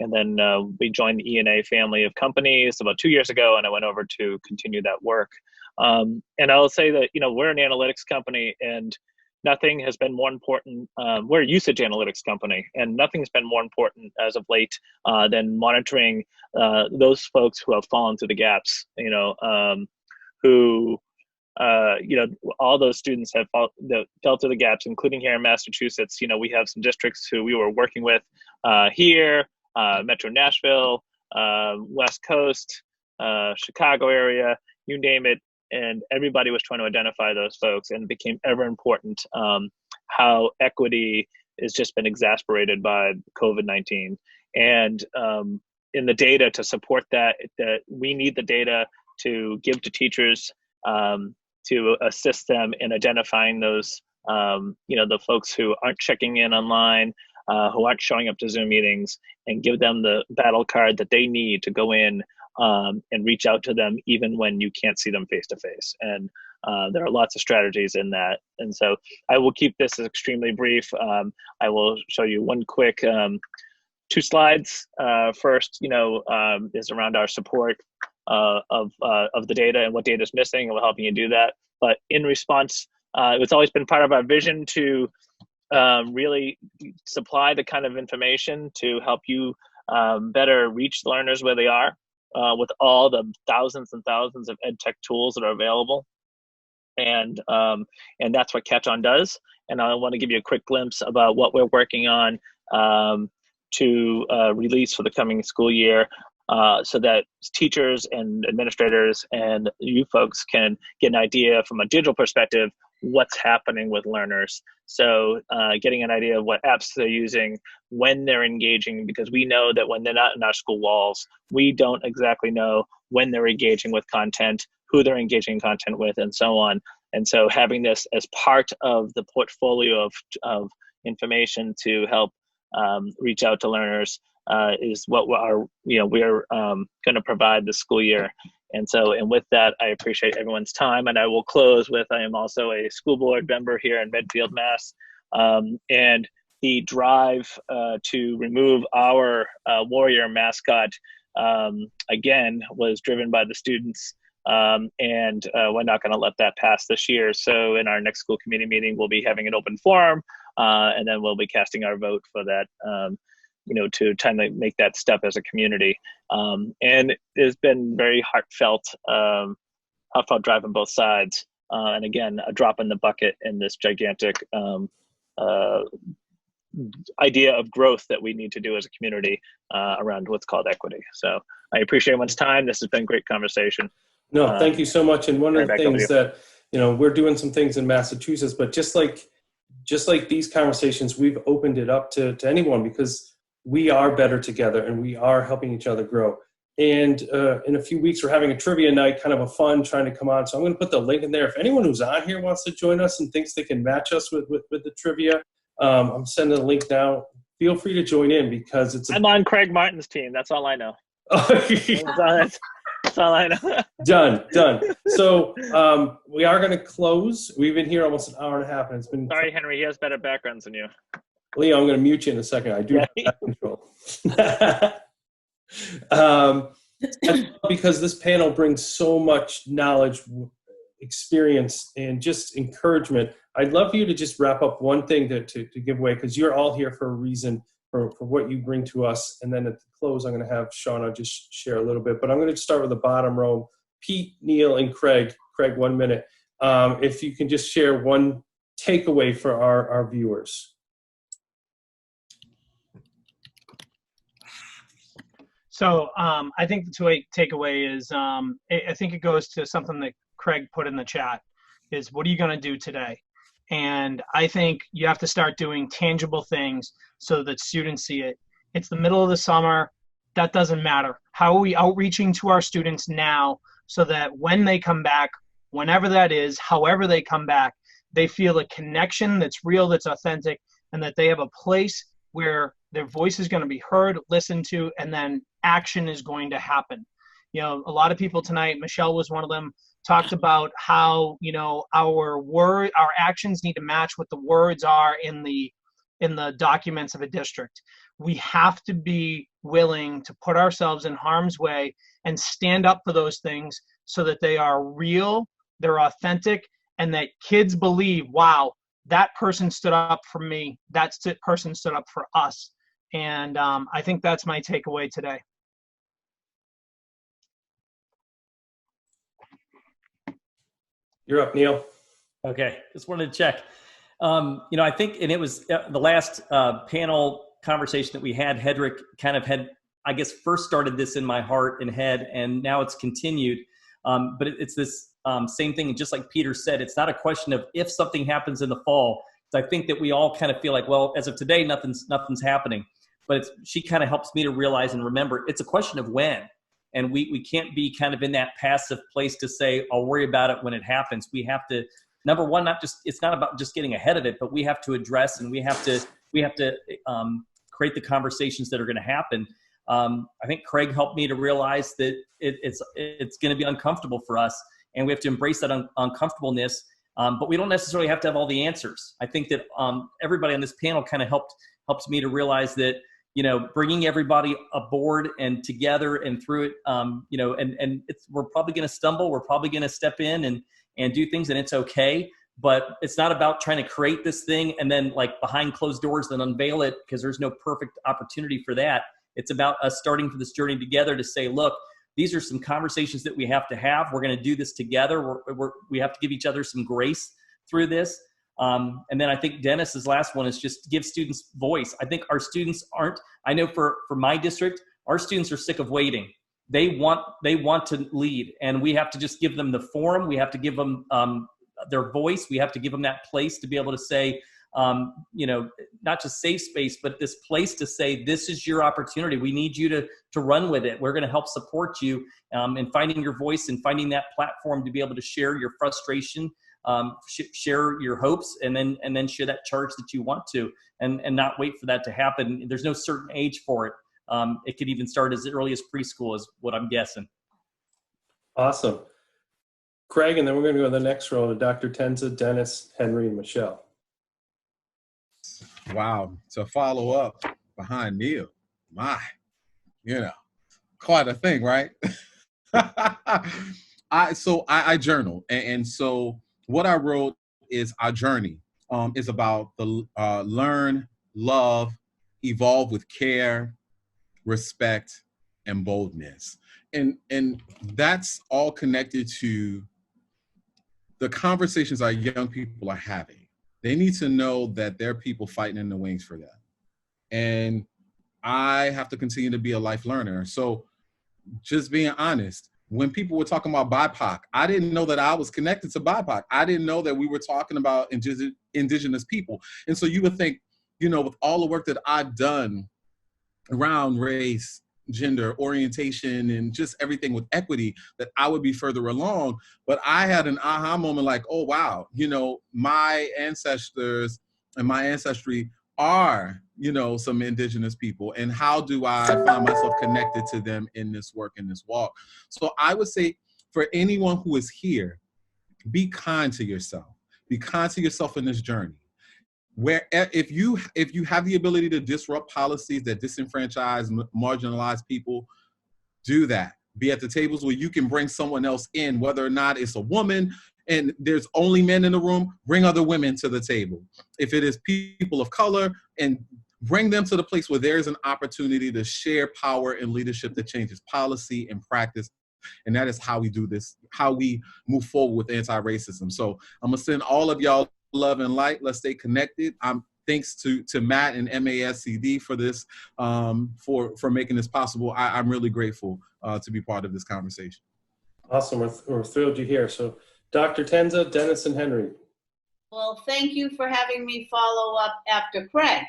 L: And then we joined the ENA family of companies about 2 years ago, and I went over to continue that work. And I'll say that, we're an analytics company, and nothing has been more important. We're a usage analytics company, and nothing's been more important as of late than monitoring those folks who have fallen through the gaps, who all those students have fell through the gaps, including here in Massachusetts. We have some districts who we were working with here, Metro Nashville, West Coast, Chicago area, you name it. And everybody was trying to identify those folks, and it became ever important how equity has just been exacerbated by COVID-19. And in the data to support that we need the data to give to teachers to assist them in identifying those, the folks who aren't checking in online, who aren't showing up to Zoom meetings, and give them the battle card that they need to go in and reach out to them even when you can't see them face to face. And there are lots of strategies in that. And so I will keep this extremely brief. I will show you one quick 2 slides. First, is around our support of the data and what data is missing, and we're helping you do that. But in response, it's always been part of our vision to really supply the kind of information to help you better reach learners where they are with all the thousands and thousands of ed tech tools that are available. And that's what Catch On does. And I want to give you a quick glimpse about what we're working on to release for the coming school year, so that teachers and administrators and you folks can get an idea from a digital perspective what's happening with learners. So getting an idea of what apps they're using, when they're engaging, because we know that when they're not in our school walls, we don't exactly know when they're engaging with content, who they're engaging content with, and so on. And so having this as part of the portfolio of information to help reach out to learners is what we're going to provide this school year. And with that, I appreciate everyone's time, and I will close with, I am also a school board member here in Medfield, Mass. And the drive to remove our warrior mascot, again, was driven by the students. And we're not going to let that pass this year. So in our next school committee meeting, we'll be having an open forum, and then we'll be casting our vote for that, to try to make that step as a community. And it's been very heartfelt drive on both sides. And again, a drop in the bucket in this gigantic idea of growth that we need to do as a community around what's called equity. So I appreciate everyone's time. This has been great conversation.
A: No, thank you so much. And one of the things that, we're doing some things in Massachusetts, but just like these conversations, we've opened it up to anyone, because we are better together and we are helping each other grow. And in a few weeks, we're having a trivia night, kind of a fun, trying to come on. So I'm going to put the link in there. If anyone who's on here wants to join us and thinks they can match us with the trivia, I'm sending a link now. Feel free to join in, because
L: I'm on Craig Martin's team. That's all I know. That's all I know.
A: Done. So we are going to close. We've been here almost an hour and a half, and it's been.
L: Sorry, Henry. He has better backgrounds than you.
A: Leo, I'm going to mute you in a second. I do have that control. Because this panel brings so much knowledge, experience, and just encouragement. I'd love for you to just wrap up one thing to give away, because you're all here for a reason, for what you bring to us. And then at the close, I'm going to have Shauna just share a little bit. But I'm going to start with the bottom row. Pete, Neil, and Craig. Craig, 1 minute. If you can just share one takeaway for our viewers.
B: So I think the takeaway is, I think it goes to something that Craig put in the chat, is what are you going to do today? And I think you have to start doing tangible things so that students see it. It's the middle of the summer. That doesn't matter. How are we outreaching to our students now so that when they come back, whenever that is, however they come back, they feel a connection that's real, that's authentic, and that they have a place where their voice is going to be heard, listened to, and then action is going to happen. You know, a lot of people tonight, Michelle was one of them, talked about how, you know, our actions need to match what the words are in the documents of a district. We have to be willing to put ourselves in harm's way and stand up for those things so that they are real, they're authentic, and that kids believe, wow, that person stood up for me, that person stood up for us. And I think that's my takeaway today.
A: You're up, Neil.
K: Okay, just wanted to check. You know, I think, and it was the last panel conversation that we had, Hedrick kind of had, I guess, first started this in my heart and head, and now it's continued. But it's this same thing, just like Peter said, it's not a question of if something happens in the fall. I think that we all kind of feel like, well, as of today, nothing's happening. But she kind of helps me to realize and remember it's a question of when. And we can't be kind of in that passive place to say, I'll worry about it when it happens. We have to, number one, it's not about just getting ahead of it, but we have to address and we have to create the conversations that are going to happen. I think Craig helped me to realize that it's going to be uncomfortable for us, and we have to embrace that uncomfortableness. But we don't necessarily have to have all the answers. I think that everybody on this panel kind of helps me to realize that, you know, bringing everybody aboard and together and through it, you know, and we're probably going to stumble. We're probably going to step in and do things, and it's okay. But it's not about trying to create this thing and then, like, behind closed doors, then unveil it, because there's no perfect opportunity for that. It's about us starting for this journey together to say, look, these are some conversations that we have to have. We're going to do this together. We have to give each other some grace through this. And then I think Dennis's last one is just give students voice. I think our students I know for my district, our students are sick of waiting. They want to lead, and we have to just give them the forum. We have to give them their voice. We have to give them that place to be able to say, you know, not just safe space, but this place to say, this is your opportunity. We need you to run with it. We're going to help support you in finding your voice and finding that platform to be able to share your frustration, share your hopes, and then share that charge that you want to, and not wait for that to happen. There's no certain age for it. It could even start as early as preschool is what I'm guessing.
A: Awesome. Craig, and then we're going to go to the next row to Dr. Tenza, Dennis, Henry, and Michelle.
J: Wow. To follow up behind Neil, you know, quite a thing, right? I journal. And so what I wrote is our journey is about the learn, love, evolve with care, respect, and boldness. And that's all connected to the conversations our young people are having. They need to know that there are people fighting in the wings for them. And I have to continue to be a life learner. So just being honest, when people were talking about BIPOC, I didn't know that I was connected to BIPOC. I didn't know that we were talking about indigenous people. And so you would think, you know, with all the work that I've done around race, gender, orientation, and just everything with equity, that I would be further along. But I had an aha moment like, oh, wow, you know, my ancestors and my ancestry are, you know, some indigenous people. And how do I find myself connected to them in this work, in this walk? So I would say for anyone who is here, be kind to yourself. Be kind to yourself in this journey. where if you have the ability to disrupt policies that disenfranchise, marginalized people, do that. Be at the tables where you can bring someone else in, whether or not it's a woman and there's only men in the room, bring other women to the table. If it is people of color, and bring them to the place where there's an opportunity to share power and leadership that changes policy and practice. And that is how we do this, how we move forward with anti-racism. So I'm gonna send all of y'all love and light. Let's stay connected. Thanks to Matt and MASCD for this, for making this possible. I'm really grateful to be part of this conversation.
A: Awesome, we're thrilled you're here. So Dr. Tenza, Dennis, and Henry.
I: Well, thank you for having me follow up after Craig.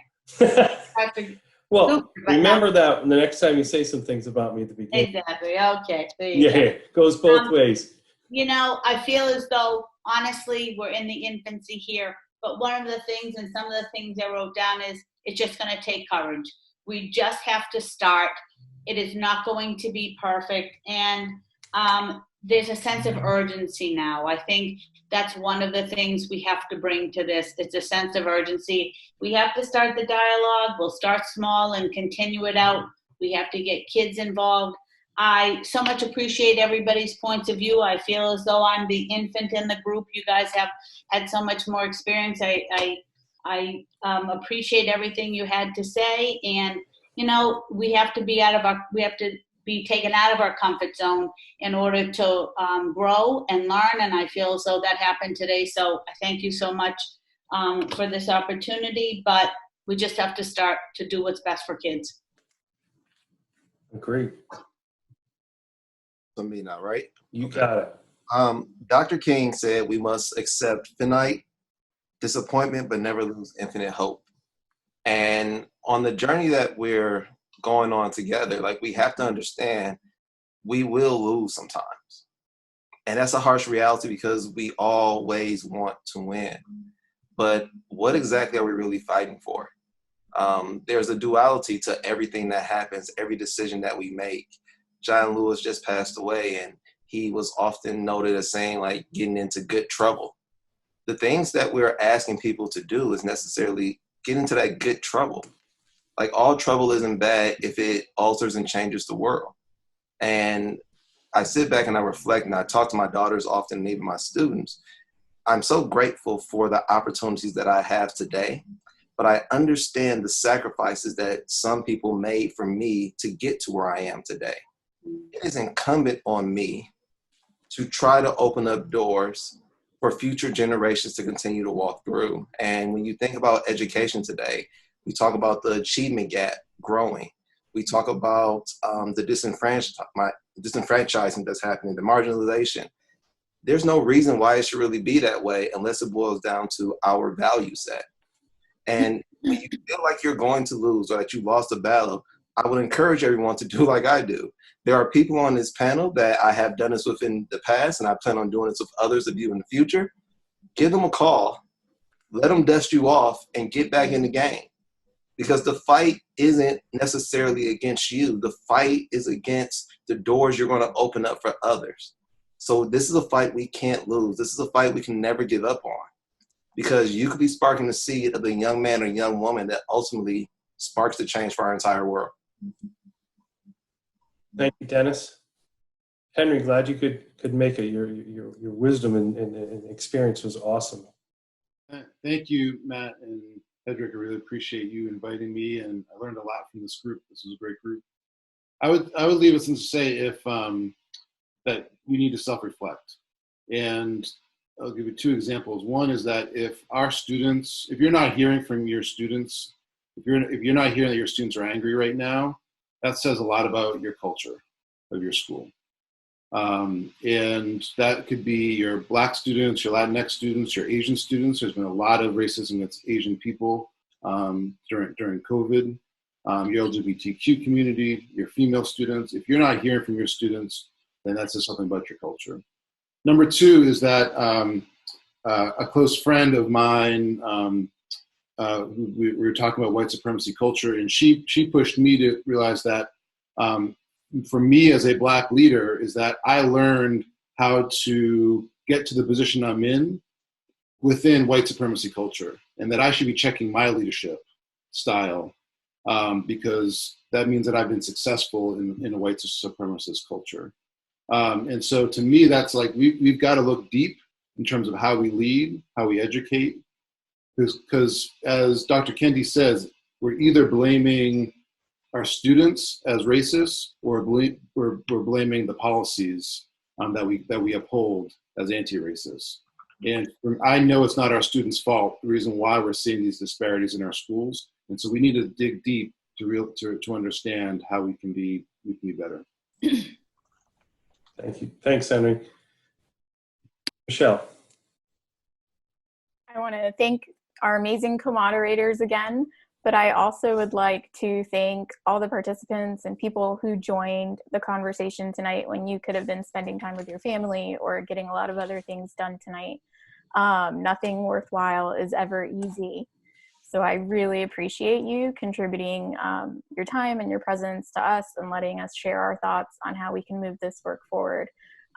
A: Well, remember that the next time you say some things about me at the beginning.
I: Exactly, okay. There you go.
A: It goes both ways.
I: You know, I feel as though, honestly, we're in the infancy here. But one of the things, and some of the things I wrote down, is it's just going to take courage. We just have to start. It is not going to be perfect. And there's a sense of urgency now. I think that's one of the things we have to bring to this. It's a sense of urgency. We have to start the dialogue. We'll start small and continue it out. We have to get kids involved. I so much appreciate everybody's points of view. I feel as though I'm the infant in the group. You guys have had so much more experience. I appreciate everything you had to say. And, you know, we have to be taken out of our comfort zone in order to grow and learn. And I feel as though that happened today. So I thank you so much for this opportunity. But we just have to start to do what's best for kids.
A: Agreed.
G: For me now, right?
A: You got it.
G: Dr. King said we must accept finite disappointment, but never lose infinite hope. And on the journey that we're going on together, like, we have to understand we will lose sometimes. And that's a harsh reality because we always want to win. But what exactly are we really fighting for? There's a duality to everything that happens, every decision that we make. John Lewis just passed away, and he was often noted as saying, like, getting into good trouble. The things that we're asking people to do is necessarily get into that good trouble. Like, all trouble isn't bad if it alters and changes the world. And I sit back and I reflect, and I talk to my daughters often, and even my students. I'm so grateful for the opportunities that I have today, but I understand the sacrifices that some people made for me to get to where I am today. It is incumbent on me to try to open up doors for future generations to continue to walk through. And when you think about education today, we talk about the achievement gap growing. We talk about the disenfranchisement that's happening, the marginalization. There's no reason why it should really be that way unless it boils down to our value set. And when you feel like you're going to lose or that you lost a battle, I would encourage everyone to do like I do. There are people on this panel that I have done this with in the past, and I plan on doing this with others of you in the future. Give them a call, let them dust you off, and get back in the game. Because the fight isn't necessarily against you. The fight is against the doors you're going to open up for others. So this is a fight we can't lose. This is a fight we can never give up on. Because you could be sparking the seed of the young man or young woman that ultimately sparks the change for our entire world.
A: Thank you, Dennis. Henry, glad you could make it. Your wisdom and experience was awesome.
H: Thank you, Matt and Hedrick. I really appreciate you inviting me, and I learned a lot from this group. This is a great group. I would leave us to say if that we need to self-reflect, and I'll give you two examples. One is that if you're not hearing from your students, if you're not hearing that your students are angry right now, that says a lot about your culture of your school. And that could be your Black students, your Latinx students, your Asian students. There's been a lot of racism against Asian people during COVID. Your LGBTQ community, your female students. If you're not hearing from your students, then that says something about your culture. Number two is that a close friend of mine, we were talking about white supremacy culture, and she pushed me to realize that for me as a Black leader is that I learned how to get to the position I'm in within white supremacy culture, and that I should be checking my leadership style because that means that I've been successful in a white supremacist culture. And so to me, that's like, we've got to look deep in terms of how we lead, how we educate, because as Dr. Kendi says, we're either blaming our students as racists or we're blaming the policies that we uphold as anti-racist. And I know it's not our students' fault, the reason why we're seeing these disparities in our schools. And so we need to dig deep to understand how we can be better.
A: Thank you. Thanks, Henry. Michelle.
F: I want to thank our amazing co-moderators again, but I also would like to thank all the participants and people who joined the conversation tonight when you could have been spending time with your family or getting a lot of other things done tonight. Nothing worthwhile is ever easy. So I really appreciate you contributing your time and your presence to us and letting us share our thoughts on how we can move this work forward.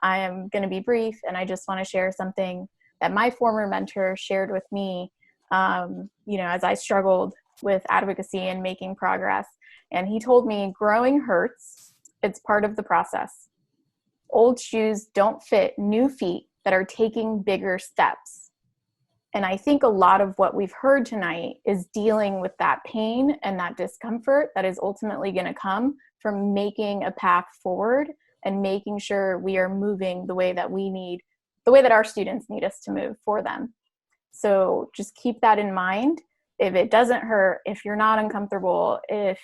F: I am going to be brief, and I just want to share something that my former mentor shared with me, as I struggled with advocacy and making progress. And he told me, growing hurts, it's part of the process. Old shoes don't fit new feet that are taking bigger steps. And I think a lot of what we've heard tonight is dealing with that pain and that discomfort that is ultimately going to come from making a path forward and making sure we are moving the way that we need, the way that our students need us to move for them. So just keep that in mind. If it doesn't hurt, if you're not uncomfortable, if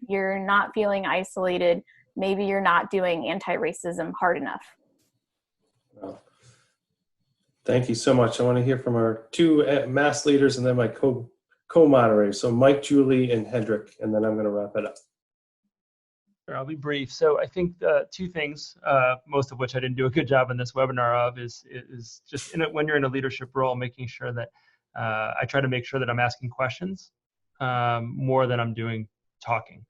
F: you're not feeling isolated, maybe you're not doing anti-racism hard enough.
A: Well, thank you so much. I want to hear from our two MAS leaders and then my co-moderators. So Mike, Julie, and Hedrick, and then I'm going to wrap it up.
C: Sure, I'll be brief. So I think two things, most of which I didn't do a good job in this webinar of, is just when you're in a leadership role, making sure that I try to make sure that I'm asking questions more than I'm doing talking.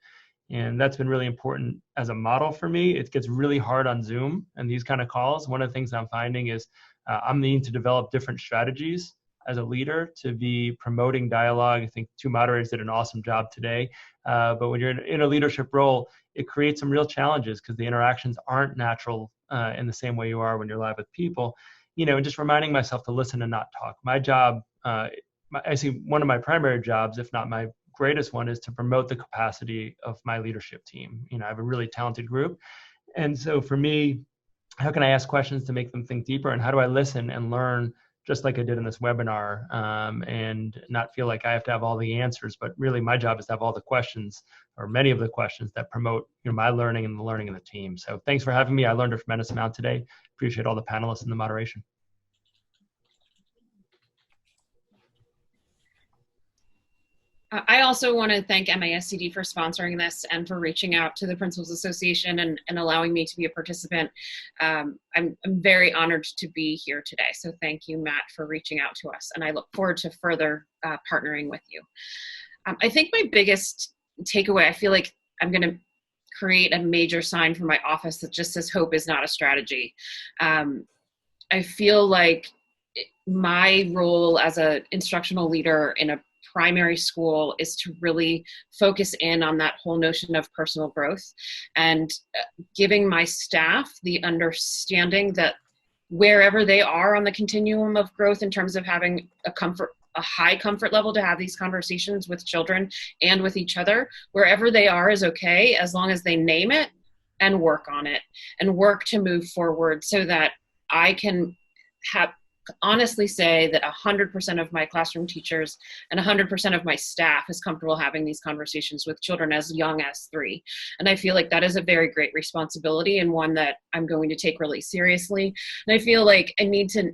C: And that's been really important as a model for me. It gets really hard on Zoom and these kind of calls. One of the things I'm finding is I'm needing to develop different strategies as a leader to be promoting dialogue. I think two moderators did an awesome job today. But when you're in a leadership role, it creates some real challenges because the interactions aren't natural in the same way you are when you're live with people. And just reminding myself to listen and not talk. My job, I see one of my primary jobs, if not my greatest one, is to promote the capacity of my leadership team. I have a really talented group. And so for me, how can I ask questions to make them think deeper? And how do I listen and learn just like I did in this webinar, and not feel like I have to have all the answers, but really my job is to have all the questions, or many of the questions that promote my learning and the learning of the team. So thanks for having me. I learned a tremendous amount today. Appreciate all the panelists and the moderation.
E: I also want to thank MASCD for sponsoring this and for reaching out to the Principals Association and allowing me to be a participant. I'm very honored to be here today. So thank you, Matt, for reaching out to us. And I look forward to further partnering with you. I think my biggest takeaway, I feel like I'm going to create a major sign for my office that just says hope is not a strategy. I feel like my role as an instructional leader in a primary school is to really focus in on that whole notion of personal growth and giving my staff the understanding that wherever they are on the continuum of growth in terms of having a high comfort level to have these conversations with children and with each other, wherever they are is okay, as long as they name it and work on it and work to move forward, so that I can honestly say that 100% of my classroom teachers and 100% of my staff is comfortable having these conversations with children as young as 3. And I feel like that is a very great responsibility and one that I'm going to take really seriously. And I feel like I need to,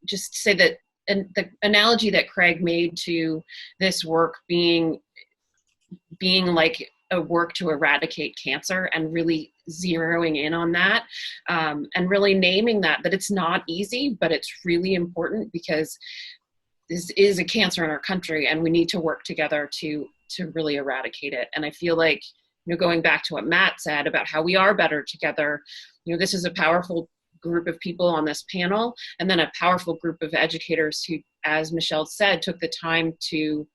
E: just say that, and the analogy that Craig made to this work being like a work to eradicate cancer, and really zeroing in on that, and really naming that it's not easy, but it's really important because this is a cancer in our country and we need to work together to really eradicate it. And I feel like, going back to what Matt said about how we are better together, this is a powerful group of people on this panel, and then a powerful group of educators who, as Michelle said, took the time to,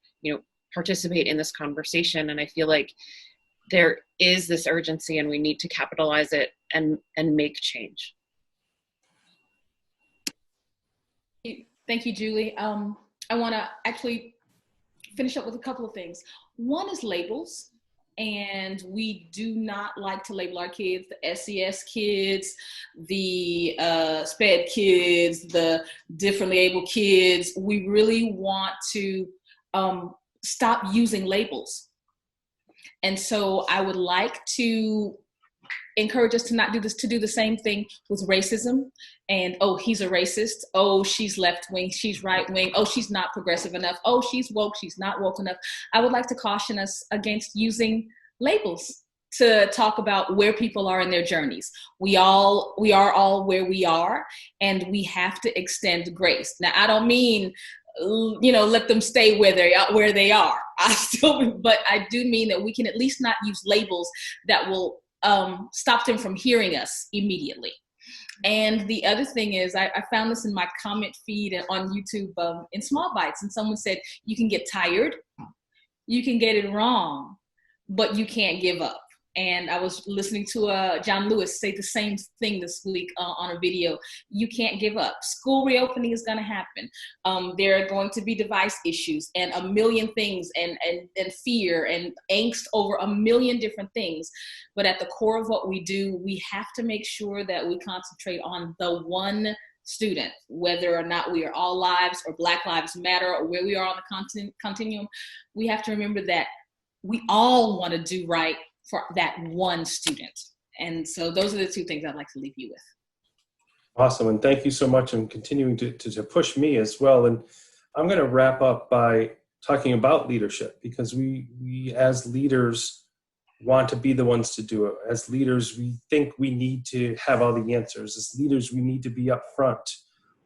E: participate in this conversation. And I feel like there is this urgency and we need to capitalize it and make change.
D: Thank you, Julie. I want to actually finish up with a couple of things. One is labels. And we do not like to label our kids, the SES kids, the SPED kids, the differently able kids. We really want to stop using labels. And so I would like to encourage us to not do this, to do the same thing with racism. And, oh, he's a racist. Oh, she's left wing, she's right wing. Oh, she's not progressive enough. Oh, she's woke, she's not woke enough. I would like to caution us against using labels to talk about where people are in their journeys. We are all where we are, and we have to extend grace. Now, I don't mean, let them stay where they are. But I do mean that we can at least not use labels that will stop them from hearing us immediately. And the other thing is, I found this in my comment feed on YouTube in small bites, and someone said, you can get tired, you can get it wrong, but you can't give up. And I was listening to John Lewis say the same thing this week on a video. You can't give up. School reopening is going to happen. There are going to be device issues and a million things and fear and angst over a million different things. But at the core of what we do, we have to make sure that we concentrate on the one student, whether or not we are all lives or Black Lives Matter or where we are on the continuum. We have to remember that we all want to do right for that one student. And so those are the two things I'd like to leave you with.
A: Awesome, and thank you so much, and continuing to push me as well. And I'm going to wrap up by talking about leadership, because we as leaders want to be the ones to do it. As leaders, we think we need to have all the answers. As leaders, we need to be up front.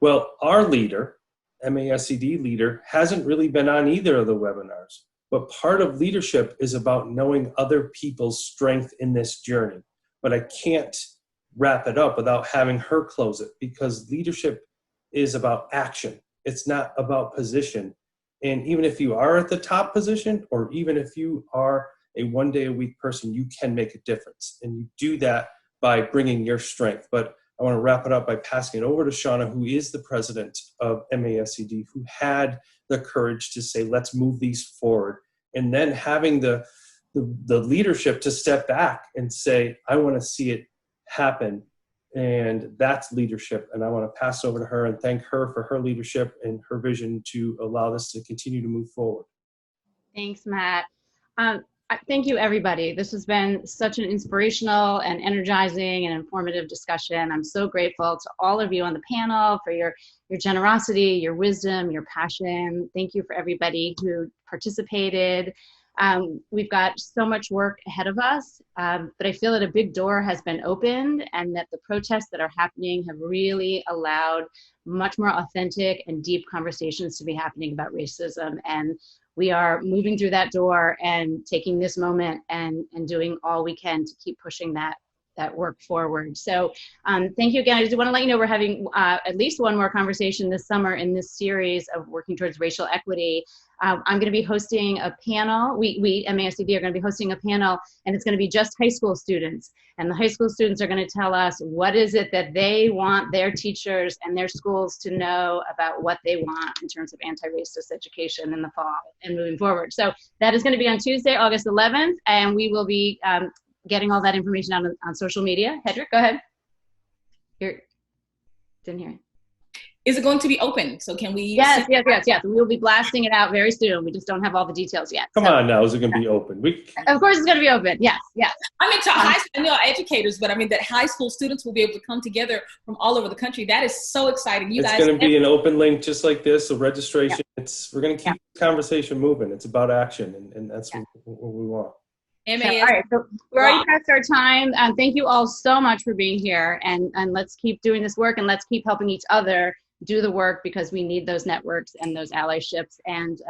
A: Well, our leader, MASCD leader, hasn't really been on either of the webinars. But part of leadership is about knowing other people's strength in this journey. But I can't wrap it up without having her close it, because leadership is about action. It's not about position. And even if you are at the top position, or even if you are a one-day-a-week person, you can make a difference. And you do that by bringing your strength. But I want to wrap it up by passing it over to Shauna, who is the president of MASCD, who had the courage to say, let's move these forward. And then having the leadership to step back and say, I want to see it happen. And that's leadership. And I want to pass over to her and thank her for her leadership and her vision to allow this to continue to move forward.
M: Thanks, Matt. Thank you, everybody. This has been such an inspirational and energizing and informative discussion. I'm so grateful to all of you on the panel for your generosity, your wisdom, your passion. Thank you for everybody who participated. We've got so much work ahead of us, but I feel that a big door has been opened, and that the protests that are happening have really allowed much more authentic and deep conversations to be happening about racism. And we are moving through that door and taking this moment and doing all we can to keep pushing that work forward. So thank you again. I just want to let you know we're having at least one more conversation this summer in this series of working towards racial equity. I'm going to be hosting a panel. We MASCD are going to be hosting a panel, and it's going to be just high school students. And the high school students are going to tell us what is it that they want their teachers and their schools to know about what they want in terms of anti-racist education in the fall and moving forward. So that is going to be on Tuesday, August 11th, and we will be getting all that information on social media. Hedrick, go ahead. Didn't hear it.
D: Is it going to be open? So can we?
M: Yes. We will be blasting it out very soon. We just don't have all the details yet.
A: Come on now, is it going to be open?
M: Of course it's going to be open, yes.
D: I mean, to high school educators, but I mean that high school students will be able to come together from all over the country. That is so exciting.
A: It's going to be an open link just like this, so registration. Yeah. We're going to keep the conversation moving. It's about action, and that's what we want.
M: All right, so we're already past our time. Thank you all so much for being here, and let's keep doing this work, and let's keep helping each other do the work, because we need those networks and those allyships and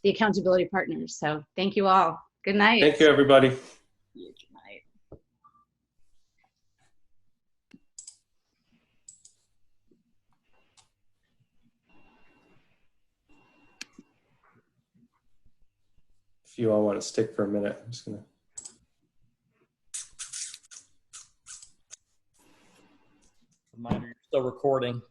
M: the accountability partners. So thank you all. Good night.
A: Thank you, everybody. if you all want to stick for a minute, I'm just going to.
K: Reminder, you're still recording.